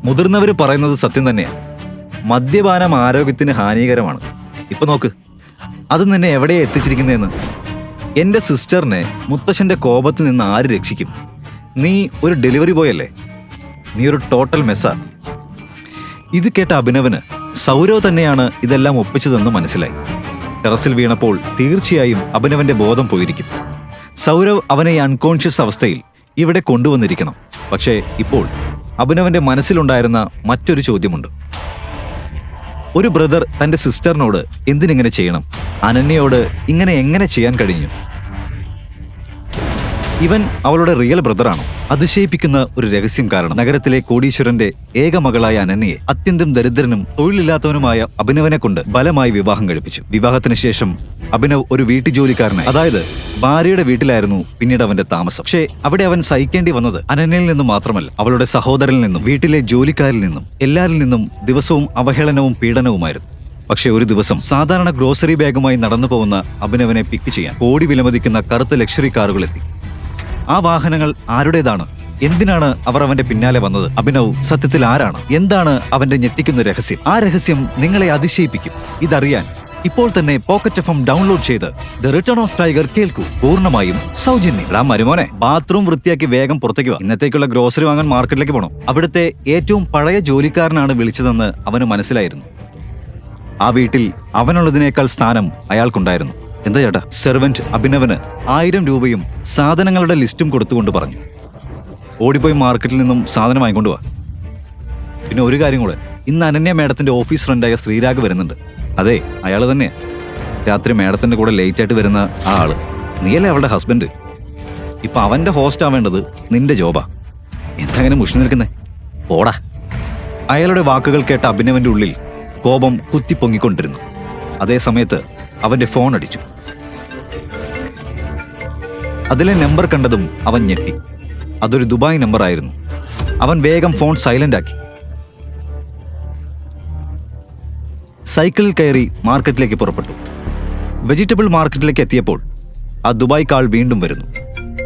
മുതിർന്നവർ പറയുന്നത് സത്യം തന്നെയാണ്. മദ്യപാനം ആരോഗ്യത്തിന് ഹാനികരമാണ്. ഇപ്പൊ നോക്ക്, അത് നിന്നെ എവിടെയാ എത്തിച്ചിരിക്കുന്നതെന്ന്. എന്റെ സിസ്റ്ററിനെ മുത്തശ്ശന്റെ കോപത്തിൽ നിന്ന് ആര് രക്ഷിക്കും? നീ ഒരു ഡെലിവറി ബോയ് അല്ലേ? നീ ഒരു ടോട്ടൽ മെസ്സാ. ഇത് കേട്ട അഭിനവന് സൗരവ് തന്നെയാണ് ഇതെല്ലാം ഒപ്പിച്ചതെന്ന് മനസ്സിലായി. ടെറസിൽ വീണപ്പോൾ തീർച്ചയായും അഭിനവന്റെ ബോധം പോയിരിക്കും. സൗരവ് അവനെ ഈ അൺകോൺഷ്യസ് അവസ്ഥയിൽ ഇവിടെ കൊണ്ടുവന്നിരിക്കണം. പക്ഷേ ഇപ്പോൾ അഭിനവന്റെ മനസ്സിലുണ്ടായിരുന്ന മറ്റൊരു ചോദ്യമുണ്ട്. ഒരു ബ്രദർ തന്റെ സിസ്റ്ററിനോട് എന്തിനിങ്ങനെ ചെയ്യണം? അനന്യയോട് ഇങ്ങനെ എങ്ങനെ ചെയ്യാൻ കഴിഞ്ഞു? ഇവൻ അവളുടെ റിയൽ ബ്രദറാണോ? അതിശയിപ്പിക്കുന്ന ഒരു രഹസ്യം കാരണം നഗരത്തിലെ കോടീശ്വരന്റെ ഏക മകളായ അനന്യയെ അത്യന്തം ദരിദ്രനും തൊഴിലില്ലാത്തവനുമായ അഭിനവനെ കൊണ്ട് ബലമായി വിവാഹം കഴിപ്പിച്ചു. വിവാഹത്തിന് ശേഷം അഭിനവ് ഒരു വീട്ടുജോലിക്കാരനായി, അതായത് ഭാര്യയുടെ വീട്ടിലായിരുന്നു പിന്നീട് അവന്റെ താമസം. പക്ഷേ അവിടെ അവൻ സഹിക്കേണ്ടി വന്നത് അനന്യയിൽ നിന്നും മാത്രമല്ല, അവളുടെ സഹോദരനിൽ നിന്നും വീട്ടിലെ ജോലിക്കാരിൽ നിന്നും എല്ലാരിൽ നിന്നും ദിവസവും അവഹേളനവും പീഡനവുമായിരുന്നു. പക്ഷെ ഒരു ദിവസം സാധാരണ ഗ്രോസറി ബാഗുമായി നടന്നു പോകുന്ന അഭിനവനെ പിക്ക് ചെയ്യാൻ കോടി വിലമതിക്കുന്ന കറുത്ത ലക്ഷറി കാറുകൾ എത്തി. ആ വാഹനങ്ങൾ ആരുടേതാണ്? എന്തിനാണ് അവർ അവന്റെ പിന്നാലെ വന്നത്? അഭിനവ് സത്യത്തിൽ ആരാണ്? എന്താണ് അവന്റെ ഞെട്ടിക്കുന്ന രഹസ്യം? ആ രഹസ്യം നിങ്ങളെ അതിശയിപ്പിക്കും. ഇതറിയാൻ ഇപ്പോൾ തന്നെ പോക്കറ്റ് FM ഡൗൺലോഡ് ചെയ്ത് ദ റിട്ടേൺ ഓഫ് ടൈഗർ കേൾക്കൂ, പൂർണ്ണമായും സൗജന്യം. മരുമോനെ, ബാത്റൂം വൃത്തിയാക്കി വേഗം പുറത്തേക്ക് വാ. ഇന്നത്തേക്കുള്ള ഗ്രോസറി വാങ്ങാൻ മാർക്കറ്റിലേക്ക് പോകണം. അവിടുത്തെ ഏറ്റവും പഴയ ജോലിക്കാരനാണ് വിളിച്ചതെന്ന് അവന് മനസ്സിലായിരുന്നു. ആ വീട്ടിൽ അവനുള്ളതിനേക്കാൾ സ്ഥാനം അയാൾക്കുണ്ടായിരുന്നു. എന്താ ചേട്ടാ? സെർവന്റ് അഭിനവന് 1000 രൂപയും സാധനങ്ങളുടെ ലിസ്റ്റും കൊടുത്തുകൊണ്ട് പറഞ്ഞു, ഓടിപ്പോയി മാർക്കറ്റിൽ നിന്നും സാധനം വാങ്ങിക്കൊണ്ടുവാ. പിന്നെ ഒരു കാര്യം കൂടെ, ഇന്ന് അനന്യ മേഡത്തിന്റെ ഓഫീസ് ഫ്രണ്ടായ ശ്രീരാഗ് വരുന്നുണ്ട്. അതെ, അയാൾ തന്നെയാ രാത്രി മേഡത്തിന്റെ കൂടെ ലേറ്റ് ആയിട്ട് വരുന്ന ആ ആള്. നീയല്ലേ അവളുടെ ഹസ്ബൻഡ്. ഇപ്പൊ അവന്റെ ഹോസ്റ്റ് ആവേണ്ടത് നിന്റെ ജോബാ. എന്തങ്ങനെ മുഷിഞ്ഞു നിൽക്കുന്നേ? ഓടാ. അയാളുടെ വാക്കുകൾ കേട്ട അഭിനവന്റെ ഉള്ളിൽ കോപം കുത്തിപ്പൊങ്ങിക്കൊണ്ടിരുന്നു. അതേ സമയത്ത് അവന്റെ ഫോൺ അടിച്ചു. അതിലെ നമ്പർ കണ്ടതും അവൻ ഞെട്ടി. അതൊരു ദുബായ് നമ്പർ ആയിരുന്നു. അവൻ വേഗം ഫോൺ സൈലന്റ് ആക്കി. സൈക്കിളിൽ കയറി മാർക്കറ്റിലേക്ക് പുറപ്പെട്ടു. വെജിറ്റബിൾ മാർക്കറ്റിലേക്ക് എത്തിയപ്പോൾ ആ ദുബായ് കാൾ വീണ്ടും വരുന്നു.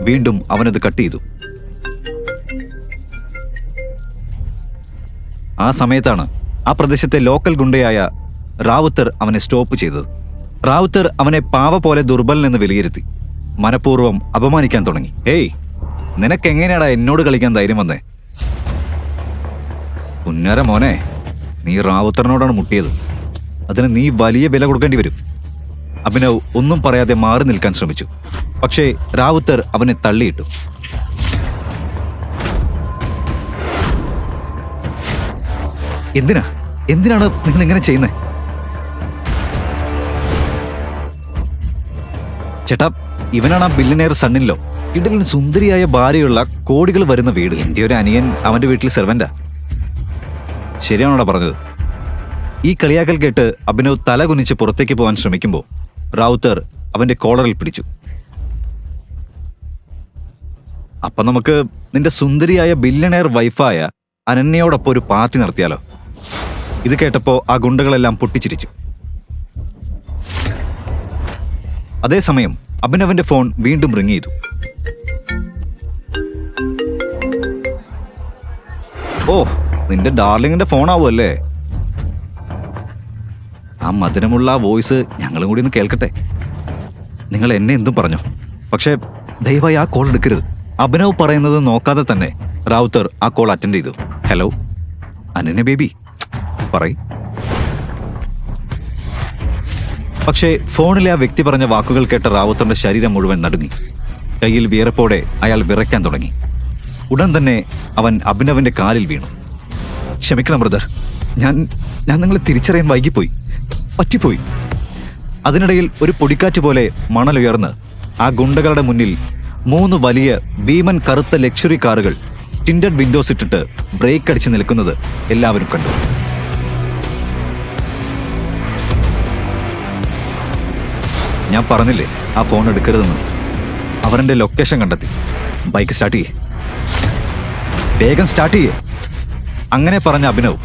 വീണ്ടും അവനത് കട്ട് ചെയ്തു. ആ സമയത്താണ് ആ പ്രദേശത്തെ ലോക്കൽ ഗുണ്ടയായ റാവുത്തർ അവനെ സ്റ്റോപ്പ് ചെയ്തത്. റാവുത്തർ അവനെ പാവ പോലെ ദുർബലനെന്ന് വിലയിരുത്തി മനഃപൂർവ്വം അപമാനിക്കാൻ തുടങ്ങി. ഏയ്, നിനക്കെങ്ങനെയാടാ എന്നോട് കളിക്കാൻ ധൈര്യം വന്നേ? പുന്നാര മോനെ, നീ റാവുത്തറിനോടാണ് മുട്ടിയത്. അതിന് നീ വലിയ വില കൊടുക്കേണ്ടി വരും. അഭിനവ് ഒന്നും പറയാതെ മാറി നിൽക്കാൻ ശ്രമിച്ചു. പക്ഷേ റാവുത്തർ അവനെ തള്ളിയിട്ടു. എന്തിനാണ് നിങ്ങൾ ഇങ്ങനെ ചെയ്യുന്നത്? ചേട്ടാ, ഇവനാണ് ആ ബില്യനെയർ സണ്ണിലോ. കിടലിന് സുന്ദരിയായ ഭാര്യയുള്ള കോടികൾ വരുന്ന വീട്. എൻ്റെ ഒരു അനിയൻ അവന്റെ വീട്ടിൽ സെർവന്റാ. ശരിയാണോടാ പറഞ്ഞത്? ഈ കളിയാക്കൽ കേട്ട് അഭിനവ് തല കുനിച്ച് പുറത്തേക്ക് പോകാൻ ശ്രമിക്കുമ്പോൾ റാവുത്തർ അവന്റെ കോളറിൽ പിടിച്ചു. അപ്പൊ നമുക്ക് നിന്റെ സുന്ദരിയായ ബില്യനെയർ വൈഫായ അനന്യയോടൊപ്പം ഒരു പാർട്ടി നടത്തിയാലോ? ഇത് കേട്ടപ്പോ ആ ഗുണ്ടകളെല്ലാം പൊട്ടിച്ചിരിച്ചു. അതേസമയം അഭിനവന്റെ ഫോൺ വീണ്ടും റിങ് ചെയ്തു. ഓ, നിന്റെ ഡാർലിങ്ങിന്റെ ഫോണാവുമല്ലേ? ആ മധുരമുള്ള ആ വോയിസ് ഞങ്ങളും കൂടി ഒന്ന് കേൾക്കട്ടെ. നിങ്ങൾ എന്നെ എന്തും പറഞ്ഞു, പക്ഷേ ദയവായി ആ കോൾ എടുക്കരുത്. അഭിനവ് പറയുന്നത് നോക്കാതെ തന്നെ റാവുത്തർ ആ കോൾ അറ്റൻഡ് ചെയ്തു. ഹലോ അനന്യ ബേബി, പറയ്. പക്ഷേ ഫോണിലെ ആ വ്യക്തി പറഞ്ഞ വാക്കുകൾ കേട്ട റാവുത്തറിന്റെ ശരീരം മുഴുവൻ നടുങ്ങി. കയ്യിൽ വിയർപ്പോടെ അയാൾ വിറയ്ക്കാൻ തുടങ്ങി. ഉടൻ തന്നെ അവൻ അഭിനവന്റെ കാലിൽ വീണു. ക്ഷമിക്കണം ബ്രദർ, ഞാൻ നിങ്ങളെ തിരിച്ചറിയാൻ വൈകിപ്പോയി, പറ്റിപ്പോയി. അതിനിടയിൽ ഒരു പൊടിക്കാറ്റ് പോലെ മണലുയർന്ന് ആ ഗുണ്ടകളുടെ മുന്നിൽ 3 വലിയ ഭീമൻ കറുത്ത ലക്ഷറി കാറുകൾ ടിൻഡഡ് വിൻഡോസ് ഇട്ടിട്ട് ബ്രേക്ക് അടിച്ച് നിൽക്കുന്നത് എല്ലാവരും കണ്ടു. ഞാൻ പറഞ്ഞില്ലേ ആ ഫോൺ എടുക്കരുതെന്ന്. അവരെന്റെ ലൊക്കേഷൻ കണ്ടെത്തി. ബൈക്ക് സ്റ്റാർട്ട് ചെയ്യേ, വേഗം സ്റ്റാർട്ട് ചെയ്യേ. അങ്ങനെ പറഞ്ഞ അഭിനവ്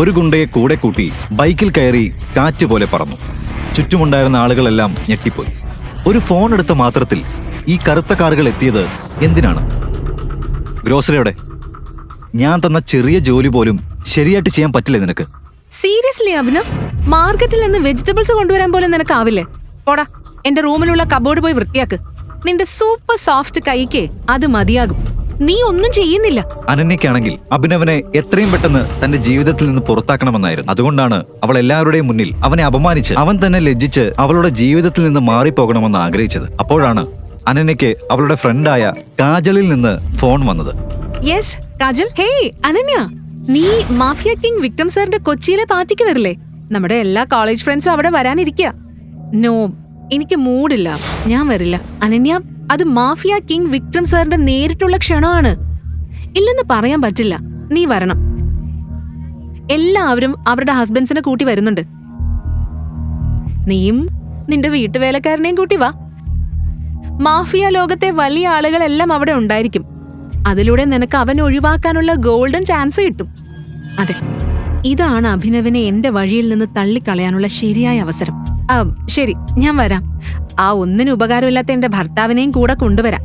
ഒരു ഗുണ്ടയെ കൂടെ കൂട്ടി ബൈക്കിൽ കയറി കാറ്റ് പോലെ പറന്നു. ചുറ്റുമുണ്ടായിരുന്ന ആളുകളെല്ലാം ഞെട്ടിപ്പോയി. ഒരു ഫോൺ എടുത്ത മാത്രത്തിൽ ഈ കറുത്ത കാറുകൾ എത്തിയത് എന്തിനാണ്? ഗ്രോസറിയോടെ ഞാൻ തന്ന ചെറിയ ജോലി പോലും ശരിയായിട്ട് ചെയ്യാൻ പറ്റില്ലേ നിനക്ക്? സീരിയസ്ലി അഭിനവ്, മാർക്കറ്റിൽ നിന്ന് വെജിറ്റബിൾസ് കൊണ്ടുവരാൻ പോലും നിനക്കാവില്ലേ? പോടാ, എന്റെ റൂമിലുള്ള കബോർഡ് പോയി വൃത്തിയാക്ക്. നിന്റെ സൂപ്പർ സോഫ്റ്റ് കൈക്ക് അത് മതിയാകും. നീ ഒന്നും ചെയ്യുന്നില്ല. അനന്യക്കാണെങ്കിൽ അഭിനവനെ എത്രയും പെട്ടെന്ന് തന്റെ ജീവിതത്തിൽ നിന്ന് പുറത്താക്കണമെന്നായിരുന്നു. അതുകൊണ്ടാണ് അവൾ എല്ലാവരുടെയും മുന്നിൽ അവനെ അപമാനിച്ച് അവൻ തന്നെ ലജ്ജിച്ച് അവളുടെ ജീവിതത്തിൽ നിന്ന് മാറിപ്പോകണമെന്ന് ആഗ്രഹിച്ചത്. അപ്പോഴാണ് അനന്യയ്ക്ക് അവളുടെ ഫ്രണ്ടായ കാജലിൽ നിന്ന് ഫോൺ വന്നത്. യെസ് കാജൽ. ഹേയ് അനന്യ, നീ മാഫിയ കിങ് വിക്രം സാറിന്റെ കൊച്ചിയിലെ പാർട്ടിക്ക് വരില്ലേ? നമ്മുടെ എല്ലാ കോളേജ് ഫ്രണ്ട്സും അവിടെ വരാനിരിക്കുക. നോ, എനിക്ക് മൂഡില്ല, ഞാൻ വരില്ല. അനന്യ, അത് മാഫിയ കിങ് വിക്രം സാറിന്റെ നേരിട്ടുള്ള ക്ഷണമാണ്. ഇല്ലെന്ന് പറയാൻ പറ്റില്ല, നീ വരണം. എല്ലാവരും അവരുടെ ഹസ്ബൻഡ്സിനെ കൂട്ടി വരുന്നുണ്ട്. നീയും നിന്റെ വീട്ടുവേലക്കാരനെയും കൂട്ടി വാ. മാഫിയ ലോകത്തെ വലിയ ആളുകളെല്ലാം അവിടെ ഉണ്ടായിരിക്കും. അതിലൂടെ നിനക്ക് അവനെ ഒഴിവാക്കാനുള്ള ഗോൾഡൻ ചാൻസ് കിട്ടും. അതെ, ഇതാണ് അഭിനവിനെ എന്റെ വഴിയിൽ നിന്ന് തള്ളിക്കളയാനുള്ള ശരിയായ അവസരം. ശരി, ഞാൻ വരാം. ആ ഒന്നിനും ഉപകാരമില്ലാത്ത എന്റെ ഭർത്താവിനെയും കൂടെ കൊണ്ടുവരാം.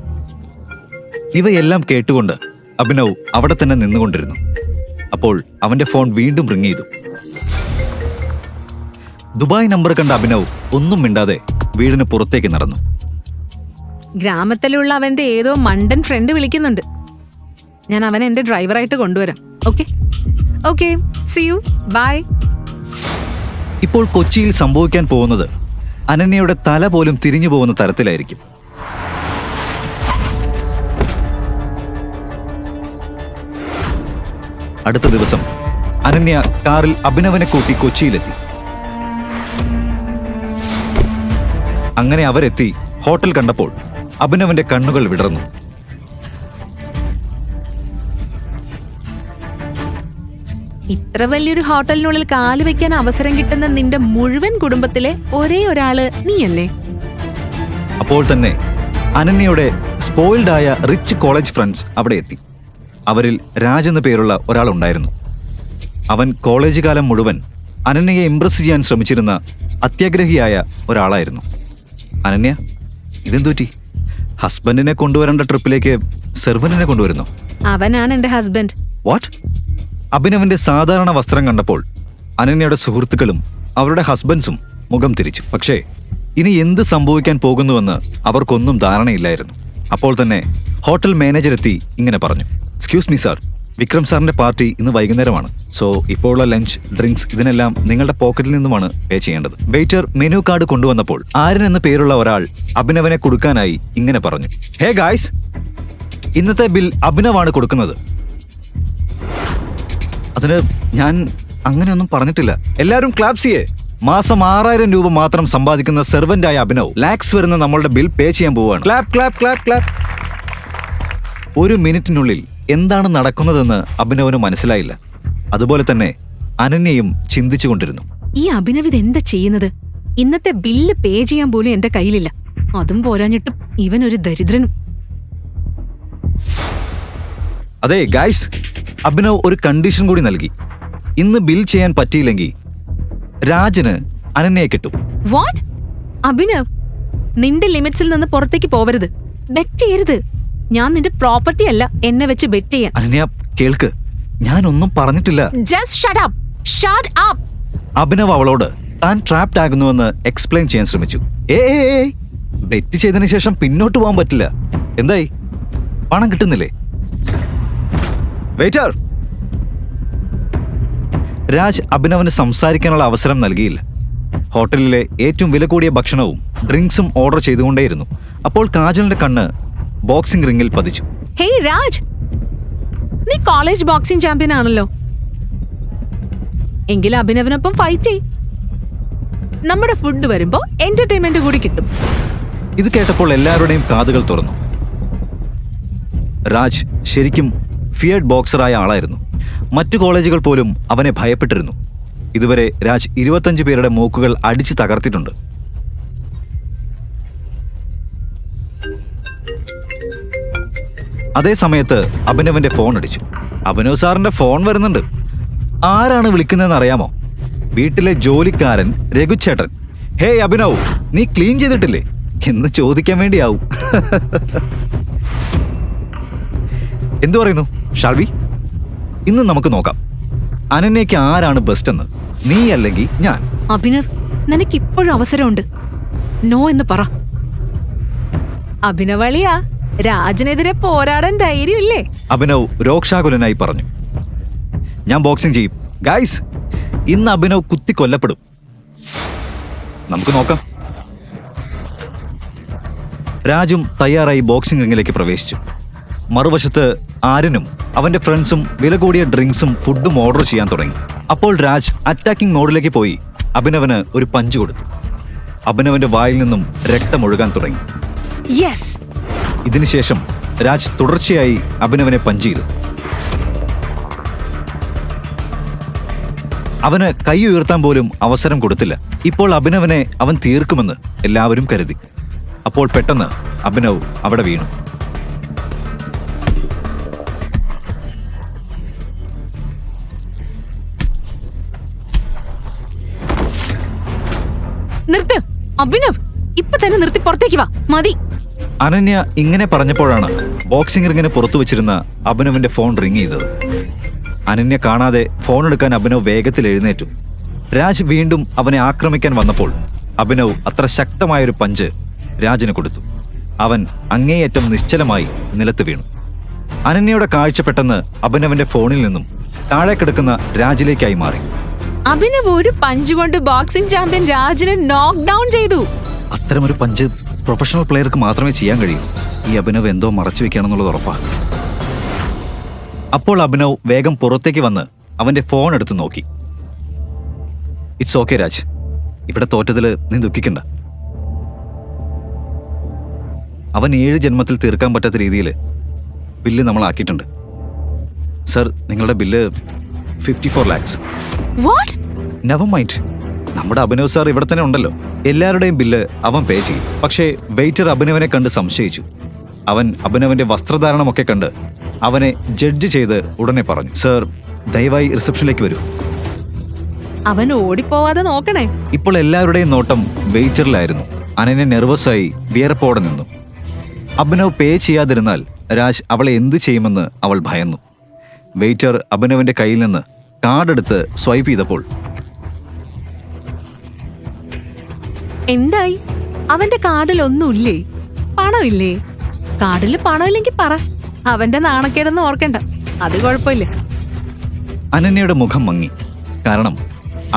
ഇവയെല്ലാം കേട്ടുകൊണ്ട് അഭിനവ് അവിടെ തന്നെ നിന്നുകൊണ്ടിരുന്നു. അപ്പോൾ അവന്റെ ഫോൺ വീണ്ടും റിങ് ചെയ്തു. ദുബായ് നമ്പർ കണ്ട അഭിനവ് ഒന്നും മിണ്ടാതെ വീടിന് പുറത്തേക്ക് നടന്നു. ഗ്രാമത്തിലുള്ള അവന്റെ ഏതോ മണ്ടൻ ഫ്രണ്ട് വിളിക്കുന്നുണ്ട്. ഞാൻ അവനെ എന്റെ ഡ്രൈവറായിട്ട് കൊണ്ടുവരാം. Okay okay, see you, bye. ഇപ്പോൾ കൊച്ചിയിൽ സംഭവിക്കാൻ പോകുന്നത് അനന്യയുടെ തല പോലും തിരിഞ്ഞു പോകുന്ന തരത്തിലായിരിക്കും. അടുത്ത ദിവസം അനന്യ കാറിൽ അഭിനവനെ കൂട്ടി കൊച്ചിയിലെത്തി. അങ്ങനെ അവരെത്തി ഹോട്ടൽ കണ്ടപ്പോൾ അഭിനവന്റെ കണ്ണുകൾ വിടർന്നു. ഇത്ര വലിയൊരു ഹോട്ടലിനുള്ളിൽ കാല് വെക്കാൻ അവസരം കിട്ടുന്ന നിന്റെ മുഴുവൻ കുടുംബത്തിലെ ഒരേ ഒരാള് നീയല്ലേ? അപ്പോൾ തന്നെ അനന്യയുടെ സ്പോയിൽഡ് ആയ റിച്ച് കോളേജ് ഫ്രണ്ട്സ് അവിടെ എത്തി. അവരിൽ രാജ് എന്ന പേരുള്ള ഒരാളുണ്ടായിരുന്നു. അവൻ കോളേജ് കാലം മുഴുവൻ അനന്യയെ ഇംപ്രസ് ചെയ്യാൻ ശ്രമിച്ചിരുന്ന അത്യാഗ്രഹിയായ ഒരാളായിരുന്നു. അനന്യ, ഇതെന്തുപറ്റി? ഹസ്ബൻഡിനെ കൊണ്ടുവരേണ്ട ട്രിപ്പിലേക്ക് സെർവന്റിനെ കൊണ്ടുവരുന്നു? അവനാണ് എന്റെ ഹസ്ബൻഡ്. വാട്ട്? അഭിനവന്റെ സാധാരണ വസ്ത്രം കണ്ടപ്പോൾ അനന്യയുടെ സുഹൃത്തുക്കളും അവരുടെ ഹസ്ബൻഡ്സും മുഖം തിരിച്ചു. പക്ഷേ ഇനി എന്ത് സംഭവിക്കാൻ പോകുന്നുവെന്ന് അവർക്കൊന്നും ധാരണയില്ലായിരുന്നു. അപ്പോൾ തന്നെ ഹോട്ടൽ മാനേജർ എത്തി ഇങ്ങനെ പറഞ്ഞു: എക്സ്ക്യൂസ് മീ സാർ, വിക്രം സാറിന്റെ പാർട്ടി ഇന്ന് വൈകുന്നേരമാണ്. സോ ഇപ്പോഴുള്ള ലഞ്ച്, ഡ്രിങ്ക്സ് ഇതിനെല്ലാം നിങ്ങളുടെ പോക്കറ്റിൽ നിന്നുമാണ് പേ ചെയ്യേണ്ടത്. വെയിറ്റർ മെനു കാർഡ് കൊണ്ടുവന്നപ്പോൾ ആര്യൻ എന്ന പേരുള്ള ഒരാൾ അഭിനവനെ കൊടുക്കാനായി ഇങ്ങനെ പറഞ്ഞു: ഹേ ഗായ്സ്, ഇന്നത്തെ ബിൽ അഭിനവാണ് കൊടുക്കുന്നത്. അതിന് ഞാൻ അങ്ങനെയൊന്നും പറഞ്ഞിട്ടില്ല. എല്ലാവരും ക്ലാപ്സ് ചെയ്യേ. മാസം 6000 രൂപ മാത്രം സമ്പാദിക്കുന്ന സെർവന്റായ അഭിനവ് ലാക്സ് വരുന്ന നമ്മളുടെ ബിൽ പേ ചെയ്യാൻ പോവുകയാണ്. Clap clap clap clap. ഒരു മിനിറ്റിനുള്ളിൽ എന്താണ് നടക്കുന്നതെന്ന് അഭിനവന് മനസ്സിലായില്ല. അതുപോലെ തന്നെ അനന്യയും ചിന്തിച്ചുകൊണ്ടിരുന്നു. ഈ അഭിനവ് ഇതെന്താ ചെയ്യുന്നത്? ഇന്നത്തെ ബില്ല് പേ ചെയ്യാൻ പോലും എന്റെ കയ്യിലില്ല. അതും പോരാഞ്ഞിട്ടും ഇവനൊരു ദരിദ്രനും. അതെ ഗായ്സ്, അഭിനവ് ഒരു കണ്ടീഷൻ കൂടി നൽകി. ഇന്ന് ബിൽ ചെയ്യാൻ പറ്റിയില്ലെങ്കിൽ രാജന് അനന്യയെ കിട്ടും. വാട്ട്? അഭിനവ്, നിന്റെ ലിമിറ്റ്സിൽ നിന്ന് പുറത്തേക്ക് പോവരുത്. ബെറ്റ് ചെയ്യരുത്. ഞാൻ നിന്റെ പ്രോപ്പർട്ടി അല്ല എന്നെ വെച്ച് ബെറ്റ് ചെയ്യാൻ. അനന്യ കേൾക്ക്, ഞാനൊന്നും പറഞ്ഞിട്ടില്ല. Just shut up. Shut up. Abhinav അവളോട് താൻ ട്രാപ്ഡ് ആകുന്നുവെന്ന് എക്സ്പ്ലെയിൻ ചെയ്യാൻ ശ്രമിച്ചു. ബെറ്റ് ചെയ്തതിനു ശേഷം പിന്നോട്ട് പോകാൻ പറ്റില്ല. എന്തായി? പണം കിട്ടുന്നില്ലേ? വെയിറ്റർ! രാജ് അഭിനവന് സംസാരിക്കാനുള്ള അവസരം നൽകിയില്ല. ഹോട്ടലിലെ ഏറ്റവും വില കൂടിയ ഭക്ഷണവും ഡ്രിങ്ക്സും ഓർഡർ ചെയ്തുകൊണ്ടേയിരുന്നു. അപ്പോൾ കാജലിന്റെ കണ്ണ് ബോക്സിംഗ് റിംഗിൽ പതിച്ചു. ഹേയ് രാജ്, നീ കോളേജ് ബോക്സിംഗ് ചാമ്പ്യൻ ആണല്ലോ. എങ്കിലും അഭിനവനൊപ്പം ഫൈറ്റ് ചെയ്. നമ്മുടെ ഫുഡ് വരുമ്പോ എന്റർടൈൻമെന്റ് കൂടി കിട്ടും. ഇത് കേട്ടപ്പോൾ എല്ലാവരുടെയും കാതുകൾ തുറന്നു. രാജ് ശരിക്കും ഫിയർഡ് ബോക്സറായ ആളായിരുന്നു. മറ്റു കോളേജുകൾ പോലും അവനെ ഭയപ്പെട്ടിരുന്നു. ഇതുവരെ രാജ് 25 പേരുടെ മൂക്കുകൾ അടിച്ചു തകർത്തിട്ടുണ്ട്. അതേ സമയത്ത് അഭിനവന്റെ ഫോൺ അടിച്ചു. അഭിനവ് സാറിന്റെ ഫോൺ വരുന്നുണ്ട്. ആരാണ് വിളിക്കുന്നതെന്ന് അറിയാമോ? വീട്ടിലെ ജോലിക്കാരൻ രഘുചേട്ടൻ. ഹേയ് അഭിനവ്, നീ ക്ലീൻ ചെയ്തിട്ടില്ലേ എന്ന് ചോദിക്കാൻ വേണ്ടിയാവും. എന്തു പറയുന്നു ഷാൽവി? ഇന്ന് നമുക്ക് നോക്കാം അനന്യയ്ക്ക് ആരാണ് ബെസ്റ്റ് എന്ന്, നീ അല്ലെങ്കിൽ ഞാൻ. അഭിനവ്, നിനക്ക് ഇപ്പോഴും അവസരമുണ്ട്. നോ എന്ന് പറ. അഭിനവളിയാ, രാജനെതിരെ പോരാടാൻ ധൈര്യമില്ലേ? അഭിനവ് രോക്ഷാകുലനായി പറഞ്ഞു. ഞാൻ ബോക്സിംഗ് ചെയ്യും ഗൈസ്. ഇന്ന് അഭിനവ് കുത്തി കൊല്ലപ്പെടും. നമുക്ക് നോക്കാം. രാജും തയ്യാറായി ബോക്സിംഗ് റിംഗിലേക്ക് പ്രവേശിച്ചു. മറുവശത്ത് ആര്യനും അവന്റെ ഫ്രണ്ട്സും വില കൂടിയ ഡ്രിങ്ക്സും ഫുഡും ഓർഡർ ചെയ്യാൻ തുടങ്ങി. അപ്പോൾ രാജ് അറ്റാക്കിംഗ് മോഡിലേക്ക് പോയി അഭിനവന് ഒരു പഞ്ച് കൊടുത്തു. അഭിനവന്റെ വായിൽ നിന്നും രക്തമൊഴുകാൻ തുടങ്ങി. യെസ്. ഇതിനുശേഷം രാജ് തുടർച്ചയായി അഭിനവനെ പഞ്ച് ചെയ്തു. അവന് കൈ ഉയർത്താൻ പോലും അവസരം കൊടുത്തില്ല. ഇപ്പോൾ അഭിനവനെ അവൻ തീർക്കുമെന്ന് എല്ലാവരും കരുതി. അപ്പോൾ പെട്ടെന്ന് അഭിനവ് അവിടെ വീണു. നിർത്ത് അഭിനവ്, ഇപ്പൊ തന്നെ നിർത്തി പുറത്തേക്ക് വാ. മതി. അനന്യ ഇങ്ങനെ പറഞ്ഞപ്പോഴാണ് ബോക്സിംഗ് റിംഗിന് പുറത്തു വെച്ചിരുന്ന അഭിനവിന്റെ ഫോൺ റിംഗ് ചെയ്തത്. അനന്യ കാണാതെ ഫോൺ എടുക്കാൻ അഭിനവ് വേഗത്തിൽ എഴുന്നേറ്റു. രാജ് വീണ്ടും അവനെ ആക്രമിക്കാൻ വന്നപ്പോൾ അഭിനവ് അത്ര ശക്തമായൊരു പഞ്ച് രാജിന് കൊടുത്തു. അവൻ അങ്ങേയറ്റം നിശ്ചലമായി നിലത്ത് വീണു. അനന്യയുടെ കാഴ്ച പെട്ടെന്ന് അഭിനവന്റെ ഫോണിൽ നിന്നും താഴെ കിടക്കുന്ന രാജിലേക്കായി മാറി. അഭിനവ് ഒരു പഞ്ച് കൊണ്ട് ബോക്സിംഗ് ചാമ്പ്യൻ രാജിനെ നോക്ക് ഡൗൺ ചെയ്തു. അത്തരമൊരു പഞ്ച് പ്രൊഫഷണൽ പ്ലെയർക്ക് മാത്രമേ ചെയ്യാൻ കഴിയൂ. ഈ അഭിനവ് എന്തോ മറച്ചു വെക്കുകയാണെന്നുള്ളത് ഉറപ്പാണ്. അപ്പോൾ അഭിനവ് വേഗം പുറത്തേക്ക് വന്ന് അവന്റെ ഫോൺ എടുത്ത് നോക്കി. ഇറ്റ്സ് ഓക്കെ രാജ്, ഇവിടെ തോറ്റതിൽ നീ ദുഃഖിക്കണ്ട. അവൻ 7 ജന്മത്തിൽ തീർക്കാൻ പറ്റാത്ത രീതിയിൽ ബില്ല് നമ്മൾ ആക്കിയിട്ടുണ്ട്. സർ, നിങ്ങളുടെ bill 54 lakhs. What? Never mind, നമ്മുടെ അഭിനവ് സാർ ഇവിടെ തന്നെ ഉണ്ടല്ലോ. എല്ലാവരുടെയും ബില്ല് അവൻ പേ ചെയ്യും. പക്ഷേ വെയിറ്റർ അഭിനവനെ കണ്ട് സംശയിച്ചു. അവൻ അഭിനവന്റെ വസ്ത്രധാരണമൊക്കെ കണ്ട് അവനെ ജഡ്ജ് ചെയ്ത് ഉടനെ പറഞ്ഞു, സർ ദയവായി റിസപ്ഷനിലേക്ക് വരൂ. അവൻ ഓടിപ്പോവാതെ നോക്കണേ. ഇപ്പോൾ എല്ലാവരുടെയും നോട്ടം വെയിറ്ററിലായിരുന്നു. അനന്യ നെർവസായി വിയർപ്പോടെ നിന്നു. അഭിനവ് പേ ചെയ്യാതിരുന്നാൽ രാജ് അവളെ എന്ത് ചെയ്യുമെന്ന് അവൾ ഭയന്നു. വെയിറ്റർ അഭിനവിന്റെ കയ്യിൽ നിന്ന് കാർഡെടുത്ത് സ്വൈപ്പ് ചെയ്തപ്പോൾ എന്തായി? അവന്റെ കാർഡിൽ ഒന്നുമില്ലേ? പണമില്ലേ? കാർഡിൽ പണമില്ലെങ്കിൽ പറ. അവന്റെ നാണക്കേടൊന്നും ഓർക്കണ്ട, അത് കുഴപ്പമില്ല. അനന്യയുടെ മുഖം മങ്ങി. കാരണം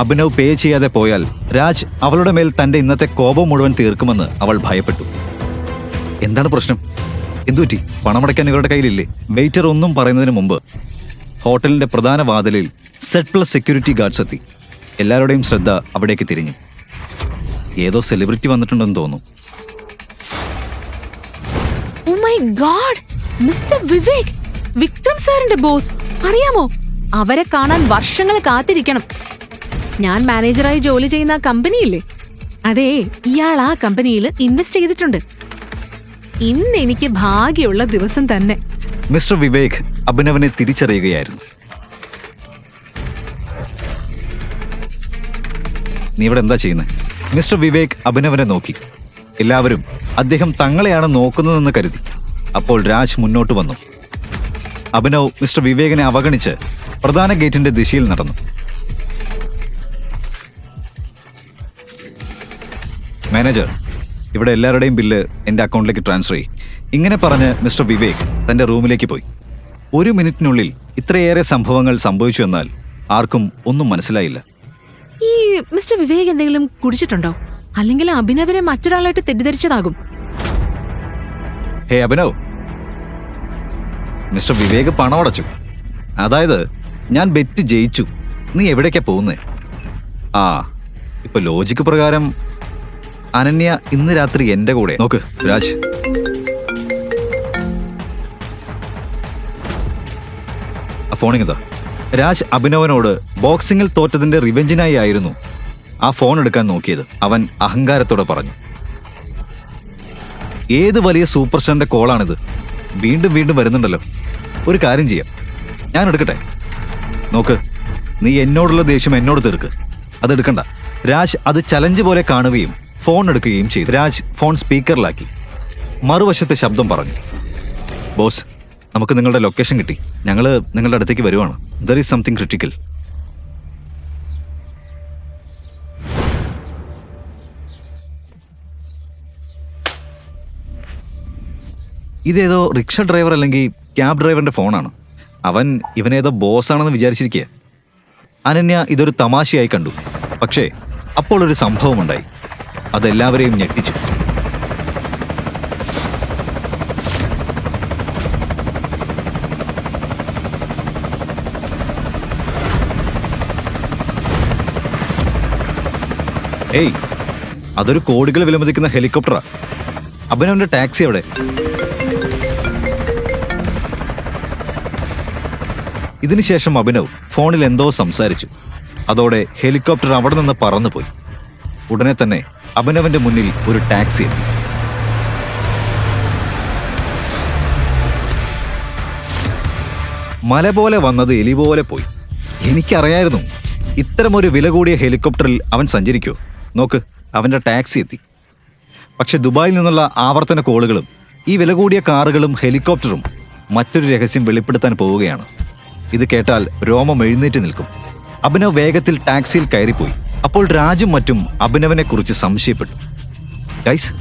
അഭിനവ് പേ ചെയ്യാതെ പോയാൽ രാജ് അവളുടെ മേൽ തന്റെ ഇന്നത്തെ കോപം മുഴുവൻ തീർക്കുമെന്ന് അവൾ ഭയപ്പെട്ടു. എന്താണ് പ്രശ്നം? എന്തുപറ്റി? പണമടയ്ക്കാൻ ഇവരുടെ കയ്യിലില്ലേ? വെയിറ്റർ ഒന്നും പറയുന്നതിന് മുമ്പ് ഹോട്ടലിന്റെ പ്രധാന വാതിലിൽ Z+ സെക്യൂരിറ്റി ഗാർഡ്സ് എത്തി. എല്ലാവരുടെയും ശ്രദ്ധ അവിടേക്ക് തിരിഞ്ഞു. ഏതോ സെലിബ്രിറ്റി വന്നിട്ടുണ്ടെന്ന് തോന്നുന്നു. Oh my God, mister Vivek, Vikram സാറിന്റെ ബോസ്. അറിയാമോ, അവരെ കാണാൻ വർഷങ്ങൾ കാത്തിരിക്കണം. ഞാൻ മാനേജറായി ജോലി ചെയ്യുന്ന ആ കമ്പനിയില്ലേ, അതേ, ഇയാൾ ആ കമ്പനിയിൽ ഇൻവെസ്റ്റ് ചെയ്തിട്ടുണ്ട്. ഇന്ന് എനിക്ക് ഭാഗ്യമുള്ള ദിവസം തന്നെ. മിസ്റ്റർ വിവേക് അഭിനവനെ തിരിച്ചറിയുകയായിരുന്നു. നീ ഇവിടെ എന്താ ചെയ്യുന്നത്? മിസ്റ്റർ വിവേക് അഭിനവനെ നോക്കി. എല്ലാവരും അദ്ദേഹം തങ്ങളെയാണ് നോക്കുന്നതെന്ന് കരുതി. അപ്പോൾ രാജ് മുന്നോട്ട് വന്നു. അഭിനവ് മിസ്റ്റർ വിവേകിനെ അവഗണിച്ച് പ്രധാന ഗേറ്റിന്റെ ദിശയിൽ നടന്നു. മാനേജർ, ഇവിടെ എല്ലാവരുടെയും ബില്ല് എൻ്റെ അക്കൗണ്ടിലേക്ക് ട്രാൻസ്ഫർ ചെയ്യും. ഇങ്ങനെ പറഞ്ഞ് മിസ്റ്റർ വിവേക് തന്റെ റൂമിലേക്ക് പോയി. 1 മിനിറ്റിനുള്ളിൽ ഇത്രയേറെ സംഭവങ്ങൾ സംഭവിച്ചു എന്നാൽ ആർക്കും ഒന്നും മനസ്സിലായില്ല. ഈ മിസ്റ്റർ വിവേക് എന്തെങ്കിലും കുടിച്ചിട്ടുണ്ടോ? അല്ലെങ്കിൽ അഭിനവിനെ മറ്റൊരാളായിട്ട് തെറ്റിദ്ധരിച്ചതാകും. ഹേ അഭിനവ്, മിസ്റ്റർ വിവേക് പണമടച്ചു. അതായത് ഞാൻ ബെറ്റ് ജയിച്ചു. നീ എവിടേക്കാ പോകുന്നേ? ആ, ഇപ്പൊ ലോജിക്ക് പ്രകാരം അനന്യ ഇന്ന് രാത്രി എന്റെ കൂടെ. നോക്ക് രാജ്, ആ ഫോണിങ്ങതാ. രാജ് അഭിനവനോട് ബോക്സിംഗിൽ തോറ്റതിന്റെ റിവെഞ്ചിനായി ആയിരുന്നു ആ ഫോൺ എടുക്കാൻ നോക്കിയത്. അവൻ അഹങ്കാരത്തോടെ പറഞ്ഞു. ഏത് വലിയ സൂപ്പർ സ്റ്റാറിന്റെ കോളാണിത്? വീണ്ടും വീണ്ടും വരുന്നുണ്ടല്ലോ. ഒരു കാര്യം ചെയ്യാം, ഞാൻ എടുക്കട്ടെ. നോക്ക്, നീ എന്നോടുള്ള ദേഷ്യം എന്നോട് തീർക്ക്. അതെടുക്കണ്ട. രാജ് അത് ചലഞ്ച് പോലെ കാണുകയും ഫോൺ എടുക്കുകയും ചെയ്തു. രാജ് ഫോൺ സ്പീക്കറിലാക്കി. മറുവശത്തെ ശബ്ദം പറഞ്ഞു, ബോസ്, നമുക്ക് നിങ്ങളുടെ ലൊക്കേഷൻ കിട്ടി. ഞങ്ങൾ നിങ്ങളുടെ അടുത്തേക്ക് വരുവാണ്. There is something critical. ഇതേതോ റിക്ഷ ഡ്രൈവർ അല്ലെങ്കിൽ ക്യാബ് ഡ്രൈവറിന്റെ ഫോണാണ്. അവൻ ഇവനേതോ ബോസാണെന്ന് വിചാരിച്ചിരിക്കുക. അനന്യ ഇതൊരു തമാശയായി കണ്ടു. പക്ഷേ അപ്പോൾ ഒരു സംഭവമുണ്ടായി. അതെല്ലാവരെയും ഞെട്ടിച്ചു. ഏയ്, അതൊരു കോടികൾ വിലമതിക്കുന്ന ഹെലികോപ്റ്ററാ. അഭിനവന്റെ ടാക്സി അവിടെ. ഇതിനുശേഷം അഭിനവ് ഫോണിൽ എന്തോ സംസാരിച്ചു. അതോടെ ഹെലികോപ്റ്റർ അവിടെ നിന്ന് പറന്നുപോയി. ഉടനെ തന്നെ അഭിനവന്റെ മുന്നിൽ ഒരു ടാക്സി എത്തി. മല പോലെ വന്നത് എലി പോലെ പോയി. എനിക്കറിയായിരുന്നു ഇത്തരമൊരു വില കൂടിയ ഹെലികോപ്റ്ററിൽ അവൻ സഞ്ചരിക്കോ. നോക്ക്, അവന്റെ ടാക്സി എത്തി. പക്ഷെ ദുബായിൽ നിന്നുള്ള ആവർത്തന കോളുകളും ഈ വില കൂടിയ കാറുകളും ഹെലികോപ്റ്ററും മറ്റൊരു രഹസ്യം വെളിപ്പെടുത്താൻ പോവുകയാണ്. ഇത് കേട്ടാൽ രോമം എഴുന്നേറ്റ് നിൽക്കും. അഭിനവ് വേഗത്തിൽ ടാക്സിയിൽ കയറിപ്പോയി. അപ്പോൾ രാജും മറ്റും അഭിനവനെ കുറിച്ച് സംശയപ്പെട്ടു. ഗൈസ്,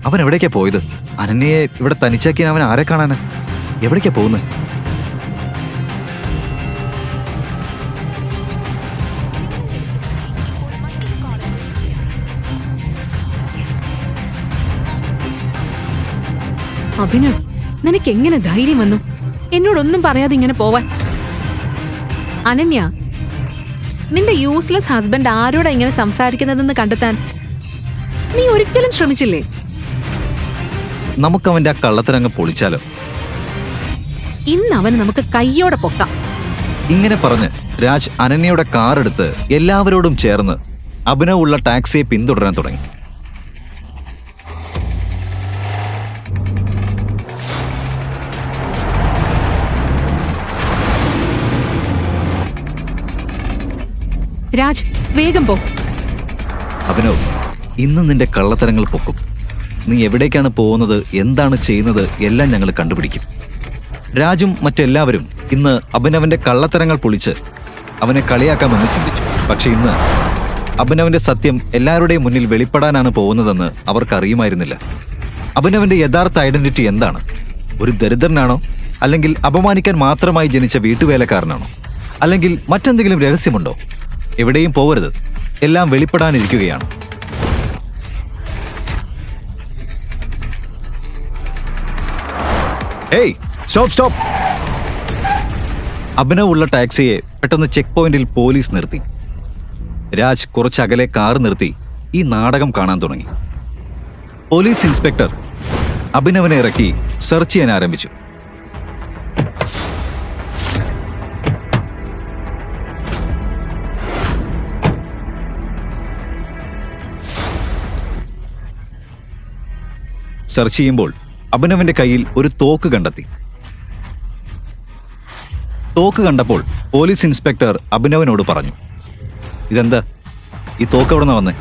അവൻ എവിടേക്കാ പോയത്? അനന്യയെ ഇവിടെ തനിച്ചാക്കി അവൻ ആരെ കാണാനാ? എവിടേക്കാ പോകുന്നത്? അഭിനവ്, നിനക്ക് എങ്ങനെ ധൈര്യം വന്നു എന്നോടൊന്നും പറയാതെ ഇങ്ങനെ പോവാൻ? അനന്യ, നിന്റെ യൂസ്ലെസ് ഹസ്ബൻഡ് ആരോടാ ഇങ്ങനെ സംസാരിക്കുന്നതെന്ന് കണ്ടെത്താൻ നീ ഒരിക്കലും ശ്രമിച്ചില്ലേ? നമുക്കവന്റെ ആ കള്ളത്തരങ്ങ് പൊളിച്ചാലോ? ഇന്ന് അവന് നമുക്ക് കയ്യോടെ പൊക്കാം. ഇങ്ങനെ പറഞ്ഞ് രാജ് അനന്യയുടെ കാർ എടുത്ത് എല്ലാവരോടും ചേർന്ന് അഭിനവ് ഉള്ള ടാക്സിയെ പിന്തുടരാൻ തുടങ്ങി. രാജ്, വേഗം പോ. അഭിനവ്, ഇന്ന് നിന്റെ കള്ളത്തരങ്ങൾ പൊക്കും. നീ എവിടേക്കാണ് പോകുന്നത്, എന്താണ് ചെയ്യുന്നത് എല്ലാം ഞങ്ങൾ കണ്ടുപിടിക്കും. രാജും മറ്റെല്ലാവരും ഇന്ന് അഭിനവന്റെ കള്ളത്തരങ്ങൾ പൊളിച്ച് അവനെ കളിയാക്കാമെന്ന് ചിന്തിച്ചു. പക്ഷെ ഇന്ന് അഭിനവന്റെ സത്യം എല്ലാവരുടെയും മുന്നിൽ വെളിപ്പെടാനാണ് പോകുന്നതെന്ന് അവർക്കറിയുമായിരുന്നില്ല. അഭിനവന്റെ യഥാർത്ഥ ഐഡന്റിറ്റി എന്താണ്? ഒരു ദരിദ്രനാണോ? അല്ലെങ്കിൽ അപമാനിക്കാൻ മാത്രമായി ജനിച്ച വീട്ടുവേലക്കാരനാണോ? അല്ലെങ്കിൽ മറ്റെന്തെങ്കിലും രഹസ്യമുണ്ടോ? എവിടെയും പോവരുത്, എല്ലാം വെളിപ്പെടാനിരിക്കുകയാണ്. ഏയ്, സ്റ്റോപ്പ് സ്റ്റോപ്പ്! അഭിനവ് ഉള്ള ടാക്സിയെ പെട്ടെന്ന് ചെക്ക് പോയിന്റിൽ പോലീസ് നിർത്തി. രാജ് കുറച്ചകലെ കാർ നിർത്തി ഈ നാടകം കാണാൻ തുടങ്ങി. പോലീസ് ഇൻസ്പെക്ടർ അഭിനവനെ ഇറക്കി സെർച്ച് ചെയ്യാൻ ആരംഭിച്ചു. സെർച്ച് ചെയ്യുമ്പോൾ അഭിനവന്റെ കയ്യിൽ ഒരു തോക്ക് കണ്ടെത്തി. തോക്ക് കണ്ടപ്പോൾ പോലീസ് ഇൻസ്പെക്ടർ അഭിനവനോട് പറഞ്ഞു, ഇതെന്താ ഈ തോക്ക് എവിടെ നിന്ന് വന്നേ?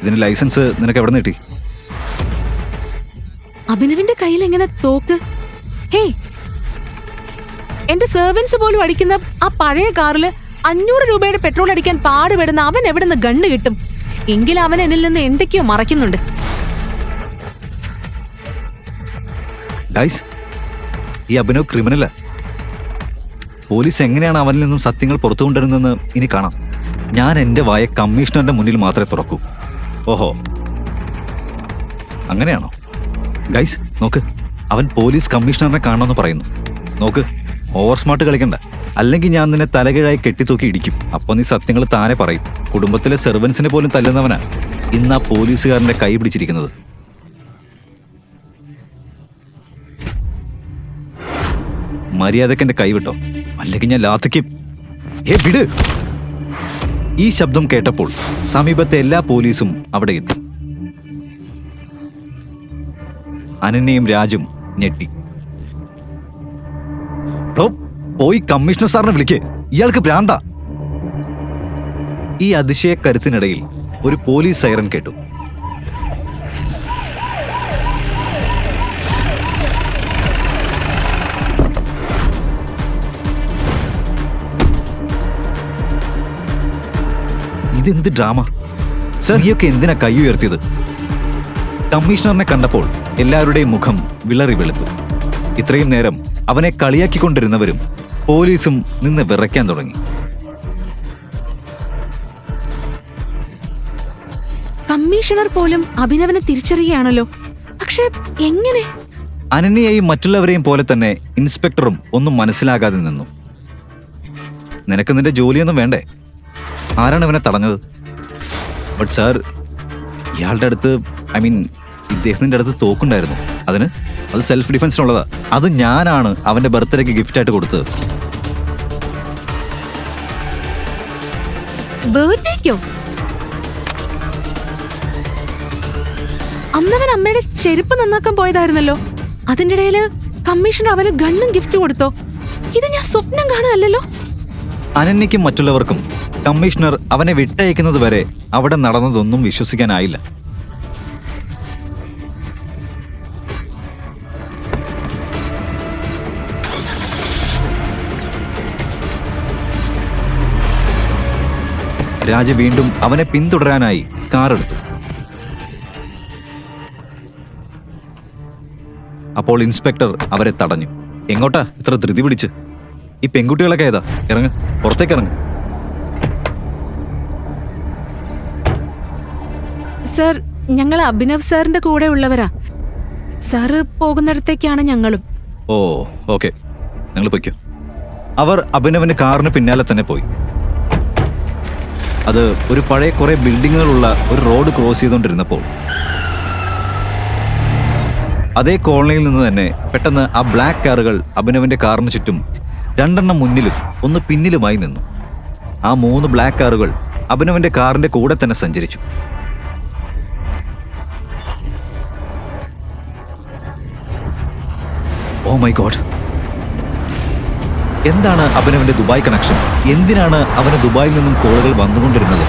ഇതിന് ലൈസൻസ് നിനക്ക് എവിടെ നിന്ന് കിട്ടി? അഭിനവിന്റെ കയ്യിൽ എങ്ങനെ തോക്ക്? ഹേ, എന്റെ സെർവൻസ് പോലും അടിക്കുന്ന ആ പഴയ കാറില് 500 രൂപയുടെ പെട്രോൾ അടിക്കാൻ പാടുപെടുന്ന അവൻ എവിടെ നിന്ന് ഗണ്ണ് കിട്ടും? എങ്കിൽ അവൻ എന്നിൽ നിന്ന് എന്തൊക്കെയോ മറയ്ക്കുന്നുണ്ട്. ഗൈസ്, ഈ അഭിനവ് ക്രിമിനലാ. പോലീസ് എങ്ങനെയാണ് അവനിൽ നിന്നും സത്യങ്ങൾ പുറത്തു കൊണ്ടുവരുന്നതെന്ന് ഇനി കാണാം. ഞാൻ എന്റെ വായ കമ്മീഷണറുടെ മുന്നിൽ മാത്രമേ തുറക്കൂ. ഓഹോ, അങ്ങനെയാണോ? ഗൈസ്, നോക്ക്, അവൻ പോലീസ് കമ്മീഷണറിനെ കാണണമെന്ന് പറയുന്നു. നോക്ക്, ഓവർ സ്മാർട്ട് കളിക്കണ്ട, അല്ലെങ്കിൽ ഞാൻ നിന്നെ തലകീഴായി കെട്ടിത്തൂക്കി ഇടിക്കും. അപ്പൊ നീ സത്യങ്ങൾ താനെ പറയും. കുടുംബത്തിലെ സെർവൻസിനെ പോലും തല്ലുന്നവനാ ഇന്ന് ആ പോലീസുകാരന്റെ കൈ പിടിച്ചിരിക്കുന്നത്. മര്യാദക്ക് എന്റെ കൈവിട്ടോ, അല്ലെങ്കിൽ ഞാൻ ലാത്തിക്ക്. ഹേ, വിട്! ഈ ശബ്ദം കേട്ടപ്പോൾ സമീപത്തെ എല്ലാ പോലീസും അവിടെ എത്തി. അനന്യയും രാജും ഞെട്ടി. പോയി കമ്മീഷണർ സാറിനെ വിളിക്കേ, ഇയാൾക്ക് ഭ്രാന്താ. ഈ അതിശയ കരുത്തിനിടയിൽ ഒരു പോലീസ് സൈറൻ കേട്ടു. ഇതെന്ത് ഡ്രാമ? സർ, നീയൊക്കെ എന്തിനാ കൈ ഉയർത്തിയത്? കമ്മീഷണറിനെ കണ്ടപ്പോൾ എല്ലാവരുടെയും മുഖം വിളറി വെളുത്തു. ഇത്രയും നേരം അവനെ കളിയാക്കിക്കൊണ്ടിരുന്നവരും പോലീസും നിന്ന് വിറയ്ക്കാൻ തുടങ്ങി. കമ്മീഷണർ പോലും അഭിനവനെ തിരിച്ചറിയുകയാണല്ലോ. പക്ഷെ എങ്ങനെ? അനന്യയെയും മറ്റുള്ളവരെയും പോലെ തന്നെ ഇൻസ്പെക്ടറും ഒന്നും മനസ്സിലാകാതെ നിന്നു. നിനക്ക് നിന്റെ ജോലിയൊന്നും വേണ്ടേ? ആരാണ് ഇവനെ തടഞ്ഞത്? ബട്ട് സാർ, ഇയാളുടെ അടുത്ത് ഇദ്ദേഹത്തിന്റെ അടുത്ത് തോക്കുണ്ടായിരുന്നു. അത് സെൽഫ് ഡിഫൻസിനുള്ളതാ. അത് ഞാനാണ് അവന്റെ ബർത്ത്ഡേക്ക് ഗിഫ്റ്റായിട്ട് കൊടുത്തത്. ബർത്ത്ഡേക്കോ? അന്നവൻ അമ്മയുടെ ചെരുപ്പ് നന്നാക്കാൻ പോയതായിരുന്നല്ലോ. അതിന്റെ ഇടയില് കമ്മീഷണർ അവന് ഗണ്ണും ഗിഫ്റ്റ് കൊടുത്തോ? ഇത് ഞാൻ സ്വപ്നം കാണുകയല്ലോ. അനന്യയ്ക്കും മറ്റുള്ളവർക്കും കമ്മീഷണർ അവനെ വിട്ടയക്കുന്നത് വരെ അവിടെ നടന്നതൊന്നും വിശ്വസിക്കാനായില്ല. രാജ വീണ്ടും അവനെ പിന്തുടരാനായി കാറെടുത്തു. അപ്പോൾ ഇൻസ്പെക്ടർ അവരെ തടഞ്ഞു. എങ്ങോട്ടാ ഇത്ര ധൃതി പിടിച്ച്? ഈ പെൺകുട്ടികളൊക്കെ ഏതാ? ഇറങ്ങ്, പുറത്തേക്ക് ഇറങ്ങ്. സർ, ഞങ്ങൾ അഭിനവ് സാറിന്റെ കൂടെ ഉള്ളവരാ. സാറ് പോകുന്നിടത്തേക്കാണ് ഞങ്ങളും. ഓ, ഓക്കെ, നിങ്ങൾ പൊയ്ക്കോ. അവർ അഭിനവന്റെ കാറിന് പിന്നാലെ തന്നെ പോയി. അത് ഒരു പഴയ കുറെ ബിൽഡിങ്ങുകളുള്ള ഒരു റോഡ് ക്രോസ് ചെയ്തുകൊണ്ടിരുന്നപ്പോൾ അതേ കോളനിയിൽ നിന്ന് തന്നെ പെട്ടെന്ന് ആ ബ്ലാക്ക് കാറുകൾ അഭിനവന്റെ കാറിന് ചുറ്റും 2 മുന്നിലും 1 പിന്നിലുമായി നിന്നു. ആ 3 ബ്ലാക്ക് കാറുകൾ അഭിനവന്റെ കാറിന്റെ കൂടെ തന്നെ സഞ്ചരിച്ചു. Oh my God! എന്താണ് അഭിനവന്റെ ദുബായ് കണക്ഷൻ? എന്തിനാണ് അവന് ദുബായിൽ നിന്നും കോളുകൾ വന്നുകൊണ്ടിരുന്നത്?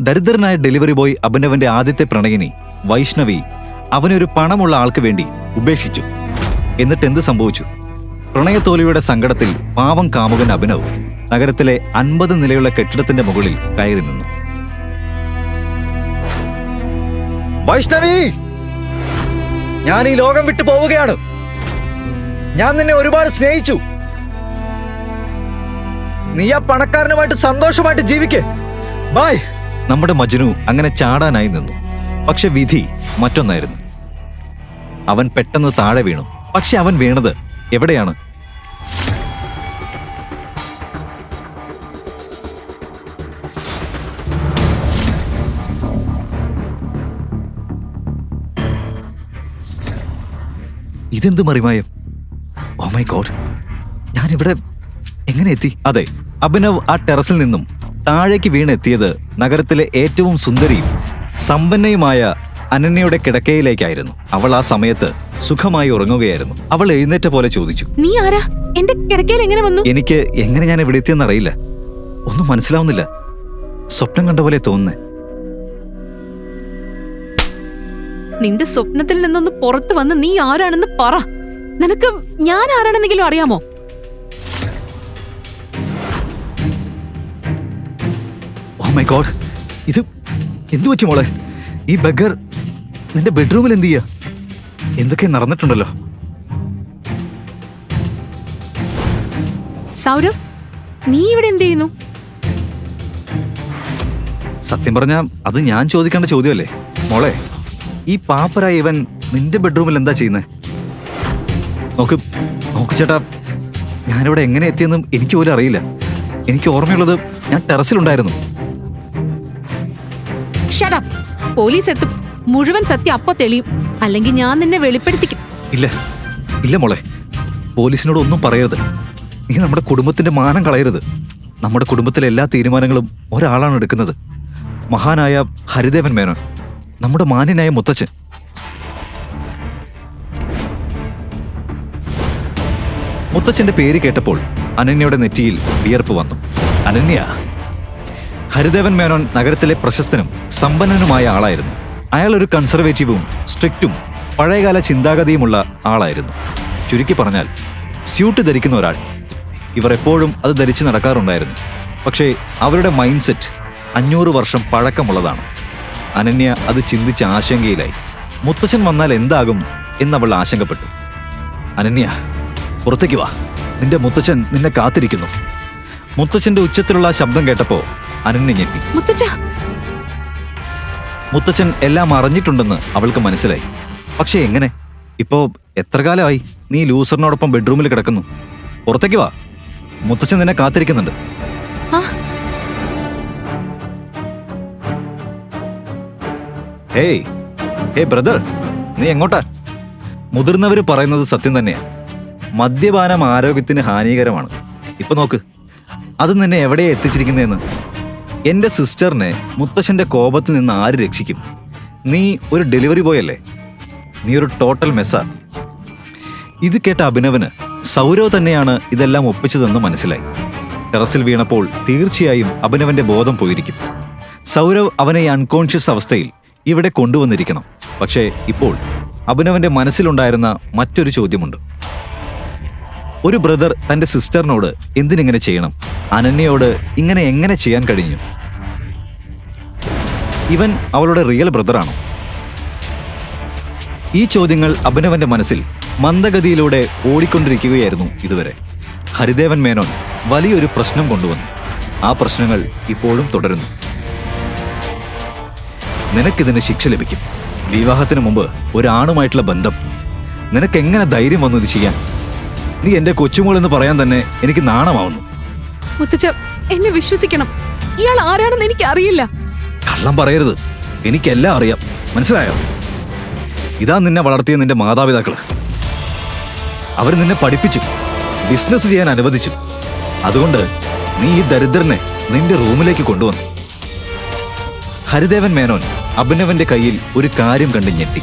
ദരിദ്രനായ ഡെലിവറി ബോയ് അഭിനവന്റെ ആദ്യത്തെ പ്രണയിനി വൈഷ്ണവി അവനൊരു പണമുള്ള ആൾക്ക് വേണ്ടി ഉപേക്ഷിച്ചു. എന്നിട്ട് എന്ത് സംഭവിച്ചു? പ്രണയത്തോലിയുടെ സങ്കടത്തിൽ പാവം കാമുകൻ അഭിനവ് നഗരത്തിലെ 50 നിലയുള്ള കെട്ടിടത്തിന്റെ മുകളിൽ കയറി നിന്നു. വൈഷ്ണവി, ഞാൻ ഈ ലോകം വിട്ടു പോവുകയാണ്. ഞാൻ നിന്നെ ഒരുപാട് സ്നേഹിച്ചു. നീ ആ പണക്കാരനുമായിട്ട് സന്തോഷമായിട്ട് ജീവിക്കേ. ബൈ. നമ്മുടെ മജ്നു അങ്ങനെ ചാടാനായി നിന്നു. പക്ഷെ വിധി മറ്റൊന്നായിരുന്നു. അവൻ പെട്ടെന്ന് താഴെ വീണു. പക്ഷെ അവൻ വീണത് എവിടെയാണ്? ഇതെന്ത് മറിമായം! ഓ മൈ ഗോഡ്! എങ്ങനെ എത്തി? അതെ, അഭിനവ് ആ ടെറസിൽ നിന്നും താഴേക്ക് വീണെത്തിയത് നഗരത്തിലെ ഏറ്റവും സുന്ദരിയും സമ്പന്നയുമായ അനന്യയുടെ കിടക്കയിലേക്കായിരുന്നു. അവൾ ആ സമയത്ത് സുഖമായി ഉറങ്ങുകയായിരുന്നു. അവൾ എഴുന്നേറ്റ പോലെ ചോദിച്ചു, നീ ആരാ? എന്റെ കിടക്കയിൽ എങ്ങനെ വന്നു? എനിക്ക് എങ്ങനെ ഞാൻ ഇവിടെ എത്തിയെന്ന് അറിയില്ല. ഒന്നും മനസ്സിലാവുന്നില്ല. സ്വപ്നം കണ്ട പോലെ തോന്നുന്നേ. നിന്റെ സ്വപ്നത്തിൽ നിന്നൊന്ന് പുറത്തു വന്ന് നീ ആരാണെന്ന് പറ. നിനക്ക് ഞാൻ ആരാണെന്നെങ്കിലും അറിയാമോ? ഓ മൈ ഗോഡ്, ഇത് എന്തു പറ്റി മോളെ? ഈ ബഗർ നിന്റെ ബെഡ്റൂമിൽ എന്ത് ചെയ്യാ? എന്തൊക്കെ നടന്നിട്ടുണ്ടല്ലോ. സൗരവ്, നീ ഇവിടെ എന്ത് ചെയ്യുന്നു? സത്യം പറഞ്ഞാ അത് ഞാൻ ചോദിക്കേണ്ട ചോദ്യമല്ലേ മോളെ. ഈ പാപ്പരായ ഇവൻ നിന്റെ ബെഡ്റൂമിൽ എന്താ ചെയ്യുന്നേ? നോക്ക് നോക്ക് ചേട്ടാ, ഞാനിവിടെ എങ്ങനെ എത്തിയെന്നും എനിക്ക് പോലും അറിയില്ല. എനിക്ക് ഓർമ്മയുള്ളത് ഞാൻ ടെറസിലുണ്ടായിരുന്നു. Shut up. പോലീസ് എത്തും. മുഴുവൻ സത്യം അപ്പൊ തെളിയും. അല്ലെങ്കിൽ ഞാൻ നിന്നെ വെളിപ്പെടുത്തിക്കും. ഇല്ല ഇല്ല മോളെ, പോലീസിനോട് ഒന്നും പറയരുത്. നീ നമ്മുടെ കുടുംബത്തിന്റെ മാനം കളയരുത്. നമ്മുടെ കുടുംബത്തിലെ എല്ലാ തീരുമാനങ്ങളും ഒരാളാണ് എടുക്കുന്നത്. മഹാനായ ഹരിദേവൻ മേനോൻ, നമ്മുടെ മാന്യനായ മുത്തച്ഛൻ. മുത്തച്ഛന്റെ പേര് കേട്ടപ്പോൾ അനന്യയുടെ നെറ്റിയിൽ വിയർപ്പ് വന്നു. അനന്യ, ഹരിദേവൻ മേനോൻ നഗരത്തിലെ പ്രശസ്തനും സമ്പന്നനുമായ ആളായിരുന്നു. അയാൾ ഒരു കൺസർവേറ്റീവും സ്ട്രിക്റ്റും പഴയകാല ചിന്താഗതിയുമുള്ള ആളായിരുന്നു. ചുരുക്കി പറഞ്ഞാൽ സ്യൂട്ട് ധരിക്കുന്ന ഒരാൾ. ഇവർ എപ്പോഴും അത് ധരിച്ച് നടക്കാറുണ്ടായിരുന്നു. പക്ഷേ അവരുടെ മൈൻഡ് സെറ്റ് 500 വർഷം പഴക്കമുള്ളതാണ്. അനന്യ അത് ചിന്തിച്ച് ആശങ്കയിലായി. മുത്തച്ഛൻ വന്നാൽ എന്താകും എന്നവൾ ആശങ്കപ്പെട്ടു. അനന്യ, പുറത്തേക്ക് വാ, നിന്റെ മുത്തച്ഛൻ നിന്നെ കാത്തിരിക്കുന്നു. മുത്തച്ഛന്റെ ഉച്ചത്തിലുള്ള ശബ്ദം കേട്ടപ്പോ അനന്യ ഞെട്ടി. മുത്തച്ഛൻ എല്ലാം അറിഞ്ഞിട്ടുണ്ടെന്ന് അവൾക്ക് മനസ്സിലായി. പക്ഷെ എങ്ങനെ? ഇപ്പോ എത്ര കാലമായി നീ ലൂസറിനോടൊപ്പം ബെഡ്റൂമിൽ കിടക്കുന്നു? പുറത്തേക്ക് വാ, മുത്തച്ഛൻ നിന്നെ കാത്തിരിക്കുന്നുണ്ട്. ഹേയ് ഹേ ബ്രദർ, നീ എങ്ങോട്ടാ? മുതിർന്നവര് പറയുന്നത് സത്യം തന്നെയാ. മദ്യപാനം ആരോഗ്യത്തിന് ഹാനികരമാണ്. ഇപ്പൊ നോക്ക്, അത് നിന്നെ എവിടെയാ എത്തിച്ചിരിക്കുന്നതെന്ന്. എന്റെ സിസ്റ്ററിനെ മുത്തശ്ശന്റെ കോപത്തിൽ നിന്ന് ആര് രക്ഷിക്കും? നീ ഒരു ഡെലിവറി ബോയ് അല്ലേ? നീ ഒരു ടോട്ടൽ മെസ്സാ. ഇത് കേട്ട അഭിനവന് സൗരവ് തന്നെയാണ് ഇതെല്ലാം ഒപ്പിച്ചതെന്ന് മനസ്സിലായി. ടെറസിൽ വീണപ്പോൾ തീർച്ചയായും അഭിനവന്റെ ബോധം പോയിരിക്കും. സൗരവ് അവനെ ഈ അൺകോൺഷ്യസ് അവസ്ഥയിൽ ഇവിടെ കൊണ്ടുവന്നിരിക്കണം. പക്ഷേ ഇപ്പോൾ അഭിനവന്റെ മനസ്സിലുണ്ടായിരുന്ന മറ്റൊരു ചോദ്യമുണ്ട്. ഒരു ബ്രദർ തന്റെ സിസ്റ്ററിനോട് എന്തിനിങ്ങനെ ചെയ്യണം? അനന്യയോട് ഇങ്ങനെ എങ്ങനെ ചെയ്യാൻ കഴിഞ്ഞു? ഇവൻ അവളുടെ റിയൽ ബ്രദറാണോ? ഈ ചോദ്യങ്ങൾ അഭിനവന്റെ മനസ്സിൽ മന്ദഗതിയിലൂടെ ഓടിക്കൊണ്ടിരിക്കുകയായിരുന്നു ഇതുവരെ. ഹരിദേവൻ മേനോൻ വലിയൊരു പ്രശ്നം കൊണ്ടുവന്നു. ആ പ്രശ്നങ്ങൾ ഇപ്പോഴും തുടരുന്നു. നിനക്കിതിന് ശിക്ഷ ലഭിക്കും. വിവാഹത്തിന് മുമ്പ് ഒരാണുമായിട്ടുള്ള ബന്ധം. നിനക്കെങ്ങനെ ധൈര്യം വന്നു ഇത് ചെയ്യാൻ? നീ എന്റെ കൊച്ചുമോൾ എന്ന് പറയാൻ തന്നെ എനിക്ക് നാണമാവുന്നു. മുത്തച്ഛ, എന്നെ വിശ്വസിക്കണം. ഇയാൾ ആരാണെന്ന് എനിക്ക് അറിയില്ല. കള്ളം പറയരുത്, എനിക്കെല്ലാം അറിയാം. മനസ്സിലായോ? ഇതാ നിന്നെ വളർത്തിയ നിന്റെ മാതാപിതാക്കള്. അവർ നിന്നെ പഠിപ്പിച്ചു, ബിസിനസ് ചെയ്യാൻ അനുവദിച്ചു. അതുകൊണ്ട് നീ ഈ ദരിദ്രനെ നിന്റെ റൂമിലേക്ക് കൊണ്ടുവന്നു. ഹരിദേവൻ മേനോൻ അഭിനവന്റെ കയ്യിൽ ഒരു കാര്യം കണ്ട് ഞെട്ടി.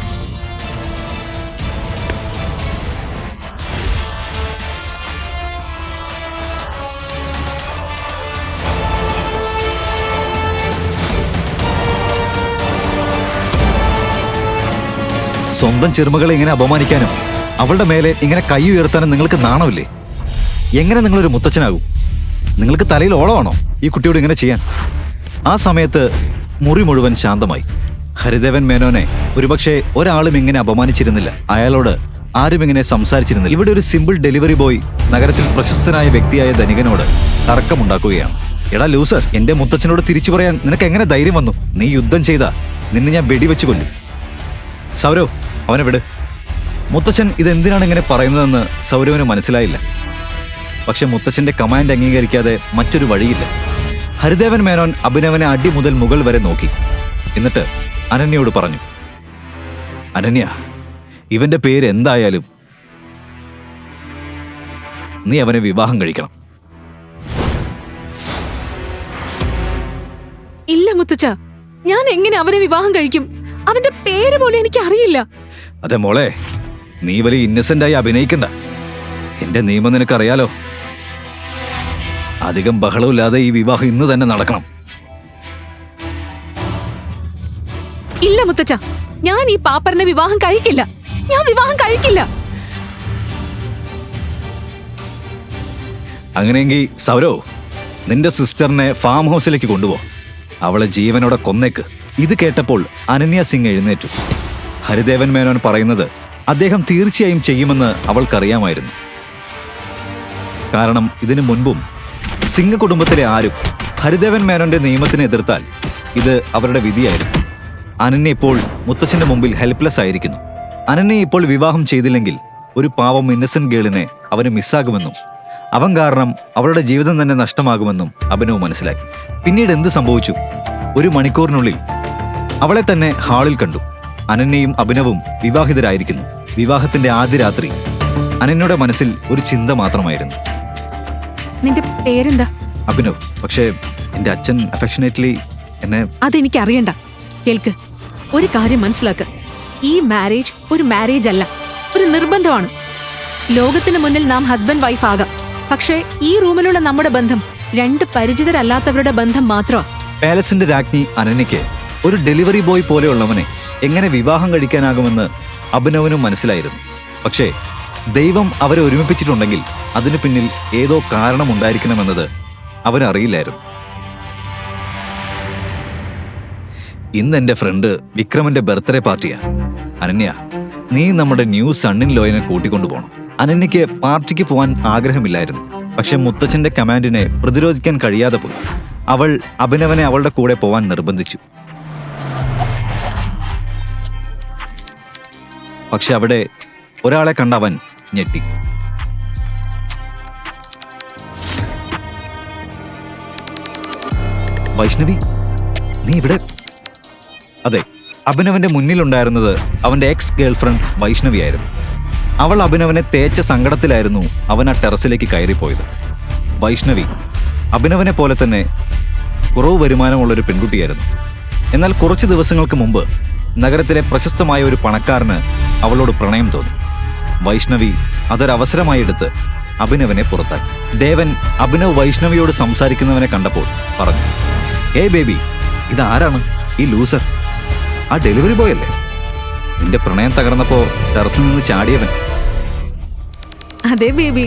സ്വന്തം ചെറുമകളെ ഇങ്ങനെ അപമാനിക്കാനും അവളുടെ മേലെ ഇങ്ങനെ കൈ ഉയർത്താനും നിങ്ങൾക്ക് നാണമില്ലേ? എങ്ങനെ നിങ്ങളൊരു മുത്തച്ഛനാകും? നിങ്ങൾക്ക് തലയിൽ ഓളമാണോ ഈ കുട്ടിയോട് ഇങ്ങനെ ചെയ്യാൻ? ആ സമയത്ത് മുറി മുഴുവൻ ശാന്തമായി. ഹരിദേവൻ മേനോനെ ഒരുപക്ഷെ ഒരാളും ഇങ്ങനെ അപമാനിച്ചിരുന്നില്ല. അയാളോട് ആരും ഇങ്ങനെ സംസാരിച്ചിരുന്നില്ല. ഇവിടെ ഒരു സിമ്പിൾ ഡെലിവറി ബോയ് നഗരത്തിൽ പ്രശസ്തനായ വ്യക്തിയായ ധനികനോട് തർക്കമുണ്ടാക്കുകയാണ്. എടാ ലൂസർ, എന്റെ മുത്തച്ഛനോട് തിരിച്ചു പറയാൻ നിനക്ക് എങ്ങനെ ധൈര്യം വന്നു? നീ യുദ്ധം ചെയ്താ നിന്നെ ഞാൻ വെടിവെച്ച് കൊല്ലും. സൗരവ്, അവനെ വിട്. മുത്തച്ഛൻ ഇതെന്തിനാണ് ഇങ്ങനെ പറയുന്നതെന്ന് സൗരവിന് മനസ്സിലായില്ല. പക്ഷെ മുത്തച്ഛന്റെ കമാൻഡ് അംഗീകരിക്കാതെ മറ്റൊരു വഴിയില്ല. ഹരിദേവൻ മേനോൻ അഭിനവനെ അടി മുതൽ മുകൾ വരെ നോക്കി. എന്നിട്ട് അനന്യയോട് പറഞ്ഞു, അനന്യ, ഇവന്റെ പേര് എന്തായാലും നീ അവനെ വിവാഹം കഴിക്കണം. മുത്തച്ഛ. ഞാൻ എങ്ങനെ അവനെ വിവാഹം കഴിക്കും? അവന്റെ പേര് പോലും എനിക്ക് അറിയില്ല. അതെ മോളെ, നീ വലിയ ഇന്നസെന്റ് ആയി അഭിനയിക്കണ്ട. എന്റെ നിയമം നിനക്കറിയാലോ. അധികം ബഹളമില്ലാതെ ഈ വിവാഹം ഇന്ന് തന്നെ നടക്കണം. ഇല്ല മുത്തച്ഛ, ഞാൻ ഈ പാപ്പറിനെ വിവാഹം കഴിക്കില്ല. ഞാൻ വിവാഹം കഴിക്കില്ല. അങ്ങനെയെങ്കിൽ സൗരവ്, നിന്റെ സിസ്റ്ററിനെ ഫാം ഹൗസിലേക്ക് കൊണ്ടുപോ. അവളെ ജീവനോടെ കൊന്നേക്ക്. ഇത് കേട്ടപ്പോൾ അനന്യ സിംഗ് എഴുന്നേറ്റു. ഹരിദേവൻ മേനോൻ പറയുന്നത് അദ്ദേഹം തീർച്ചയായും ചെയ്യുമെന്ന് അവൾക്കറിയാമായിരുന്നു. കാരണം ഇതിനു മുൻപും സിംഗ് കുടുംബത്തിലെ ആരും ഹരിദേവൻ മേനോന്റെ നിയമത്തിനെ എതിർത്താൽ ഇത് അവരുടെ വിധിയായിരുന്നു. അനന്യ ഇപ്പോൾ മുത്തച്ഛന്റെ മുമ്പിൽ ഹെൽപ്ലെസ് ആയിരിക്കുന്നു. അനന്യ ഇപ്പോൾ വിവാഹം ചെയ്തില്ലെങ്കിൽ ഒരു പാവം ഇന്നസെന്റ് ഗേളിനെ അവന് മിസ്സാകുമെന്നും അവൻ കാരണം അവളുടെ ജീവിതം തന്നെ നഷ്ടമാകുമെന്നും അഭിനവ് മനസ്സിലാക്കി. പിന്നീട് എന്ത് സംഭവിച്ചു? 1 മണിക്കൂറിനുള്ളിൽ അവളെ തന്നെ ഹാളിൽ കണ്ടു. അനന്യയും അഭിനവും വിവാഹിതരായിരിക്കുന്നു. വിവാഹത്തിന്റെ ആദ്യ രാത്രി അനന്യയുടെ മനസ്സിൽ ഒരു ചിന്ത മാത്രമായിരുന്നു. നിന്റെ പേരെന്താ? അഭിനവ്. പക്ഷേ എന്റെ അച്ഛൻ അഫെക്ഷനേറ്റ്ലി എന്നെ... അതെനിക്ക് അറിയണ്ട. കേൾക്ക്, ഒരു കാര്യം മനസ്സിലാക്ക. ഈ മാരേജ് ഒരു മാരേജ് അല്ല, ഒരു നിർബന്ധമാണ്. ലോകത്തിന് മുന്നിൽ നാം ഹസ്ബൻഡ് വൈഫ് ആകാം, പക്ഷേ ഈ റൂമിലുള്ള നമ്മുടെ ബന്ധം 2 പരിചിതരല്ലാത്തവരുടെ ബന്ധം മാത്രമാണ്. പാലസിന്റെ രാജ്ഞി അനന്യയ്ക്ക് ഒരു ഡെലിവറി ബോയ് പോലെയുള്ളവനെ എങ്ങനെ വിവാഹം കഴിക്കാനാകുമെന്ന് അഭിനവനും മനസ്സിലായിരുന്നു. പക്ഷേ ദൈവം അവരെ ഒരുമിപ്പിച്ചിട്ടുണ്ടെങ്കിൽ അതിനു പിന്നിൽ ഏതോ കാരണമുണ്ടായിരിക്കണമെന്നത് അവനറിയില്ലായിരുന്നു. ഇന്ന് എന്റെ ഫ്രണ്ട് വിക്രമന്റെ ബർത്ത്ഡേ പാർട്ടിയാ. അനന്യ, നീ നമ്മുടെ ന്യൂ സണ്ണിൻ ലോയനെ കൂട്ടിക്കൊണ്ടുപോകണം. അനന്യയ്ക്ക് പാർട്ടിക്ക് പോകാൻ ആഗ്രഹമില്ലായിരുന്നു. പക്ഷെ മുത്തച്ഛന്റെ കമാൻഡിനെ പ്രതിരോധിക്കാൻ കഴിയാതെ പോയി. അവൾ അഭിനവനെ അവളുടെ കൂടെ പോവാൻ നിർബന്ധിച്ചു. പക്ഷെ അവിടെ ഒരാളെ കണ്ടവൻ ഞെട്ടി. വൈഷ്ണവി, നീ ഇവിടെ? അതെ, അഭിനവന്റെ മുന്നിലുണ്ടായിരുന്നത് അവന്റെ എക്സ് ഗേൾഫ്രണ്ട് വൈഷ്ണവിയായിരുന്നു. അവൾ അഭിനവനെ തേച്ച സങ്കടത്തിലായിരുന്നു അവൻ ആ ടെറസിലേക്ക് കയറിപ്പോയത്. വൈഷ്ണവി അഭിനവനെ പോലെ തന്നെ കുറവ് വരുമാനമുള്ളൊരു പെൺകുട്ടിയായിരുന്നു. എന്നാൽ കുറച്ച് ദിവസങ്ങൾക്ക് മുമ്പ് നഗരത്തിലെ പ്രശസ്തമായ ഒരു പണക്കാരന് അവളോട് പ്രണയം തോന്നി. വൈഷ്ണവി അതൊരവസരമായി എടുത്ത് അഭിനവനെ പുറത്താക്കി. ദേവൻ അഭിനവ് വൈഷ്ണവിയോട് സംസാരിക്കുന്നവനെ കണ്ടപ്പോൾ പറഞ്ഞു, ഏയ് ബേബി, ഇതാരാണ് ഈ ലൂസർ? ആ ഡെലിവറി ബോയ് അല്ലേ? നിന്റെ പ്രണയം തകർന്നപ്പോ ടെറസിൽ നിന്ന് ചാടിയവൻ. അതെ ബേബി,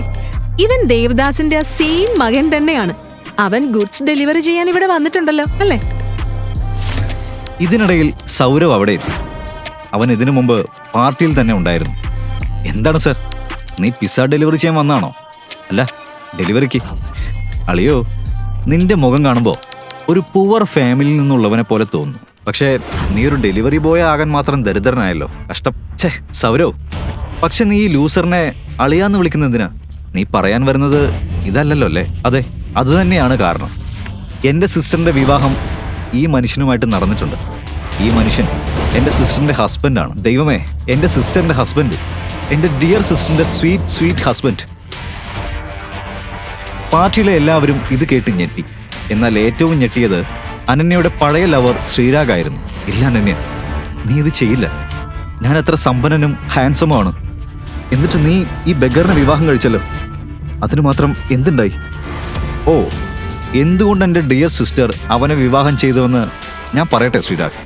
ഇവൻ ദേവദാസിന്റെ സെയിം മകൻ തന്നെയാണ്. അവൻ ഗുഡ്സ് ഡെലിവറി ചെയ്യാൻ ഇവിടെ വന്നിട്ടുണ്ടല്ലോ അല്ലേ? ഇതിനിടയിൽ സൗരവ് അവിടെ എത്തി. അവൻ ഇതിനു മുമ്പ് പാർട്ടിയിൽ തന്നെ ഉണ്ടായിരുന്നു. എന്താണ് സർ, നീ പിസ്സ ഡെലിവറി ചെയ്യാൻ വന്നാണോ? അല്ല, ഡെലിവറിക്ക്. അളിയോ, നിന്റെ മുഖം കാണുമ്പോൾ ഒരു പുവർ ഫാമിലിയിൽ നിന്നുള്ളവനെ പോലെ തോന്നുന്നു. പക്ഷേ നീ ഒരു ഡെലിവറി ബോയ് ആകാൻ മാത്രം ദരിദ്രനായല്ലോ. കഷ്ടം. ഛേ സൗരവ്, പക്ഷെ നീ ഈ ലൂസറിനെ അളിയാന്ന് വിളിക്കുന്നതിനാ? നീ പറയാൻ വരുന്നത് ഇതല്ലല്ലോ അല്ലേ? അതെ, അത് തന്നെയാണ് കാരണം. എൻ്റെ സിസ്റ്ററിന്റെ വിവാഹം ഈ മനുഷ്യനുമായിട്ട് നടന്നിട്ടുണ്ട്. ഈ മനുഷ്യൻ എൻ്റെ സിസ്റ്ററിന്റെ ഹസ്ബൻഡാണ്. ദൈവമേ, എൻ്റെ സിസ്റ്ററിന്റെ ഹസ്ബൻഡ്, എൻ്റെ ഡിയർ സിസ്റ്ററിന്റെ സ്വീറ്റ് സ്വീറ്റ് ഹസ്ബൻഡ്. പാർട്ടിയിലെ എല്ലാവരും ഇത് കേട്ട് ഞെട്ടി. എന്നാൽ ഏറ്റവും ഞെട്ടിയത് അനന്യയുടെ പഴയ ലവർ ശ്രീരാഗായിരുന്നു. ഇല്ല അനന്യ, നീ ഇത് ചെയ്യില്ല. ഞാൻ അത്ര സമ്പന്നനും ഹാൻസമാണ്. എന്നിട്ട് നീ ഈ ബെഗറിനെ വിവാഹം കഴിച്ചല്ലോ. അതിന് മാത്രം എന്തുണ്ടായി? ഓ, എന്തുകൊണ്ട് എൻ്റെ ഡിയർ സിസ്റ്റർ അവനെ വിവാഹം ചെയ്തുവെന്ന് ഞാൻ പറയട്ടെ ശ്രീരാഗ്.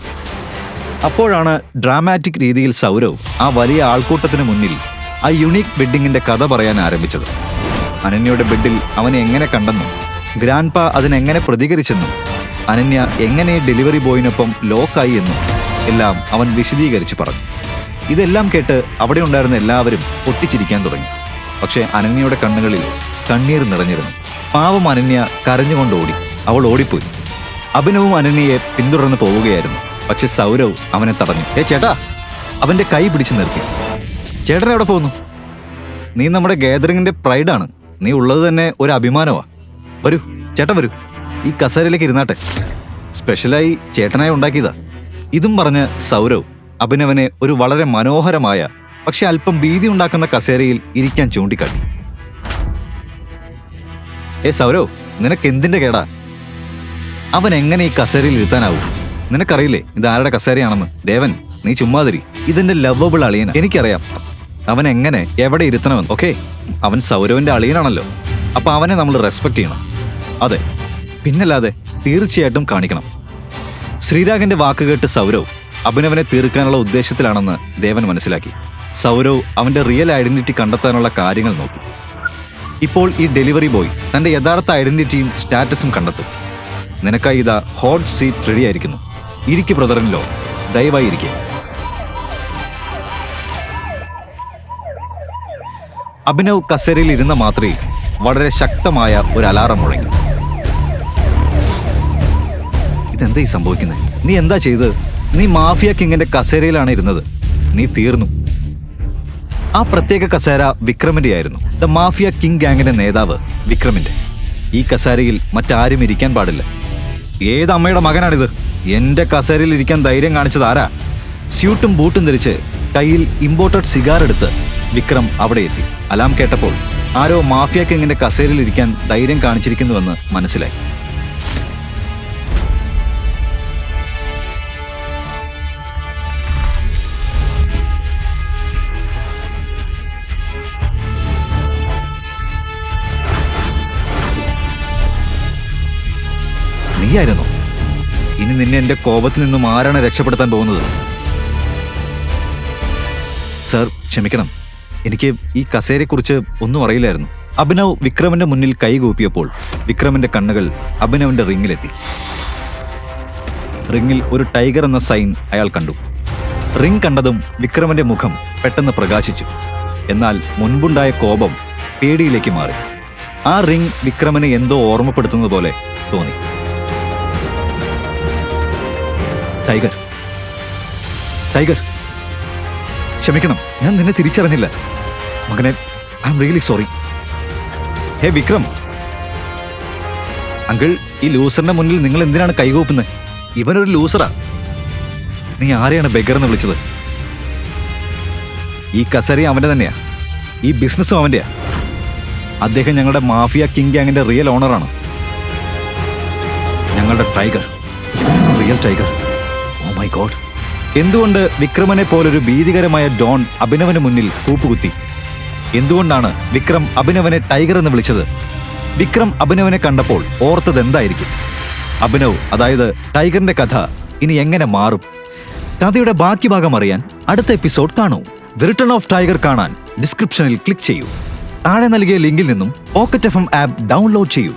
അപ്പോഴാണ് ഡ്രാമാറ്റിക് രീതിയിൽ സൗരവ് ആ വലിയ ആൾക്കൂട്ടത്തിന് മുന്നിൽ ആ യുണീക്ക് ബെഡിങ്ങിന്റെ കഥ പറയാൻ ആരംഭിച്ചത്. അനന്യയുടെ ബെഡിൽ അവനെ എങ്ങനെ കണ്ടെന്നും ഗ്രാൻഡ്പ അതിനെങ്ങനെ പ്രതികരിച്ചെന്നും അനന്യ എങ്ങനെ ഡെലിവറി ബോയിനൊപ്പം ലോക്കായി എന്നും എല്ലാം അവൻ വിശദീകരിച്ചു പറഞ്ഞു. ഇതെല്ലാം കേട്ട് അവിടെ ഉണ്ടായിരുന്ന എല്ലാവരും പൊട്ടിച്ചിരിക്കാൻ തുടങ്ങി. പക്ഷേ അനന്യയുടെ കണ്ണുകളിൽ കണ്ണീർ നിറഞ്ഞിരുന്നു. പാവം അനന്യ കരഞ്ഞുകൊണ്ട് ഓടി. അവൾ ഓടിപ്പോയി. അഭിനവും അനന്യയെ പിന്തുടർന്ന് പോവുകയായിരുന്നു. പക്ഷെ സൗരവ് അവനെ തടഞ്ഞു. ചേട്ടാ, അവന്റെ കൈ പിടിച്ചു നിർത്തി. ചേട്ടൻ എവിടെ പോകുന്നു? നീ നമ്മുടെ ഗാദറിങ്ങിന്റെ പ്രൈഡാണ്. നീ ഉള്ളത് തന്നെ ഒരു അഭിമാനമാ. വരൂ ചേട്ടൻ, വരൂ, ഈ കസേരയിലേക്ക് ഇരുന്നാട്ടെ. സ്പെഷ്യലായി ചേട്ടനായി ഉണ്ടാക്കിയതാ. ഇതും പറഞ്ഞ് സൗരവ് അഭിനവനെ ഒരു വളരെ മനോഹരമായ പക്ഷെ അല്പം ഭീതി ഉണ്ടാക്കുന്ന കസേരയിൽ ഇരിക്കാൻ ചൂണ്ടിക്കാട്ടി. സൗരവ്, നിനക്ക് എന്തിന്റെ കേടാ? അവൻ എങ്ങനെ ഈ കസേരയിൽ ഇരുത്താനാവും? നിനക്കറിയില്ലേ ഇത് ആരുടെ കസേരയാണെന്ന്? ദേവൻ, നീ ചുമ്മാതിരി. ഇതെന്റെ ലവബിൾ അളിയൻ. എനിക്കറിയാം അവൻ എങ്ങനെ എവിടെ ഇരുത്തണമെന്ന്. ഓക്കെ, അവൻ സൗരവിന്റെ അളിയനാണല്ലോ. അപ്പൊ അവനെ നമ്മൾ റെസ്പെക്ട് ചെയ്യണം. അതെ, പിന്നല്ലാതെ തീർച്ചയായിട്ടും കാണിക്കണം. ശ്രീരാഗിന്റെ വാക്ക് കേട്ട് സൗരവ് അഭിനവനെ തീർക്കാനുള്ള ഉദ്ദേശത്തിലാണെന്ന് ദേവൻ മനസ്സിലാക്കി. സൗരവ് അവന്റെ റിയൽ ഐഡന്റിറ്റി കണ്ടെത്താനുള്ള കാര്യങ്ങൾ നോക്കി. ഇപ്പോൾ ഈ ഡെലിവറി ബോയ് തന്റെ യഥാർത്ഥ ഐഡന്റിറ്റിയും സ്റ്റാറ്റസും കണ്ടെത്തും. നിനക്കായി ഇതാ ഹോട്ട് സീറ്റ് റെഡി ആയിരിക്കുന്നു. ഇരിക്ക് ബ്രദറിനിലോ, ദയവായി ഇരിക്കെ. അഭിനവ് കസേരയിൽ ഇരുന്ന മാത്രയിൽ വളരെ ശക്തമായ ഒരു അലാറം മുഴങ്ങി. ഇതെന്താ ഈ സംഭവിക്കുന്നത്? നീ എന്താ ചെയ്തത്? നീ മാഫിയ കിങ്ങിന്റെ കസേരയിലാണ് ഇരുന്നത്. നീ തീർന്നു. ആ പ്രത്യേക കസേര വിക്രമിന്റെ ആയിരുന്നു. ദ മാഫിയ കിങ് ഗാങ്ങിന്റെ നേതാവ് വിക്രമിന്റെ. ഈ കസേരയിൽ മറ്റാരും ഇരിക്കാൻ പാടില്ല. ഏത് അമ്മയുടെ മകനാണിത്? എന്റെ കസേരയിൽ ഇരിക്കാൻ ധൈര്യം കാണിച്ചത് ആരാ? സ്യൂട്ടും ബൂട്ടും ധരിച്ച് കയ്യിൽ ഇമ്പോർട്ടഡ് സിഗാർ എടുത്ത് വിക്രം അവിടെ എത്തി. അലാം കേട്ടപ്പോൾ ആരോ മാഫിയ കിങ്ങിന്റെ കസേരയിൽ ഇരിക്കാൻ ധൈര്യം കാണിച്ചിരിക്കുന്നുവെന്ന് മനസ്സിലായി. നീയായിരുന്നോ? ഇനി നിന്നെ എന്റെ കോപത്തിൽ നിന്നും ആരാണ് രക്ഷപ്പെടുത്താൻ പോകുന്നത്? സർ, ക്ഷമിക്കണം. എനിക്ക് ഈ കസേരയെക്കുറിച്ച് ഒന്നും അറിയില്ലായിരുന്നു. അഭിനവ് വിക്രമിന്റെ മുന്നിൽ കൈകൂപ്പിയപ്പോൾ വിക്രമിന്റെ കണ്ണുകൾ അഭിനവിന്റെ റിങ്ങിലെത്തി. റിങ്ങിൽ ഒരു ടൈഗർ എന്ന സൈൻ അയാൾ കണ്ടു. റിങ് കണ്ടതും വിക്രമിന്റെ മുഖം പെട്ടെന്ന് പ്രകാശിച്ചു. എന്നാൽ മുൻപുണ്ടായ കോപം പേടിയിലേക്ക് മാറി. ആ റിങ് വിക്രമിനെ എന്തോ ഓർമ്മപ്പെടുത്തുന്നത് പോലെ തോന്നി. ടൈഗർ, ടൈഗർ, ക്ഷമിക്കണം, ഞാൻ നിന്നെ തിരിച്ചറിഞ്ഞില്ല മകനെ. I am really sorry. Hey Vikram uncle, ഈ ലൂസറിന്റെ മുന്നിൽ നിങ്ങൾ എന്തിനാണ് കൈകൂപ്പുന്നത്? ഇവനൊരു ലൂസറാ. നീ ആരെയാണ് ബെഗർ എന്ന് വിളിച്ചത്? ഈ കസേരയും അവന്റെ തന്നെയാ, ഈ ബിസിനസ്സും അവന്റെയാ. അദ്ദേഹം ഞങ്ങളുടെ മാഫിയ കിങ് ഗാങ്ങിന്റെ റിയൽ ഓണറാണ്. ഞങ്ങളുടെ tiger, real tiger. Oh my God. എന്തുകൊണ്ട് വിക്രമനെ പോലൊരു ഭീതികരമായ ഡോൺ അഭിനവന് മുന്നിൽ കൂപ്പുകുത്തി? എന്തുകൊണ്ടാണ് വിക്രം അഭിനവനെ ടൈഗർ എന്ന് വിളിച്ചത്? വിക്രം അഭിനവനെ കണ്ടപ്പോൾ ഓർത്തത് എന്തായിരിക്കും? അഭിനവ്, അതായത് ടൈഗറിന്റെ കഥ ഇനി എങ്ങനെ മാറും? കഥയുടെ ബാക്കി ഭാഗം അറിയാൻ അടുത്ത എപ്പിസോഡ് കാണൂ. ദി റിട്ടേൺ ഓഫ് ടൈഗർ കാണാൻ ഡിസ്ക്രിപ്ഷനിൽ ക്ലിക്ക് ചെയ്യൂ. താഴെ നൽകിയ ലിങ്കിൽ നിന്നും പോക്കറ്റ് FM ആപ്പ് ഡൗൺലോഡ് ചെയ്യൂ.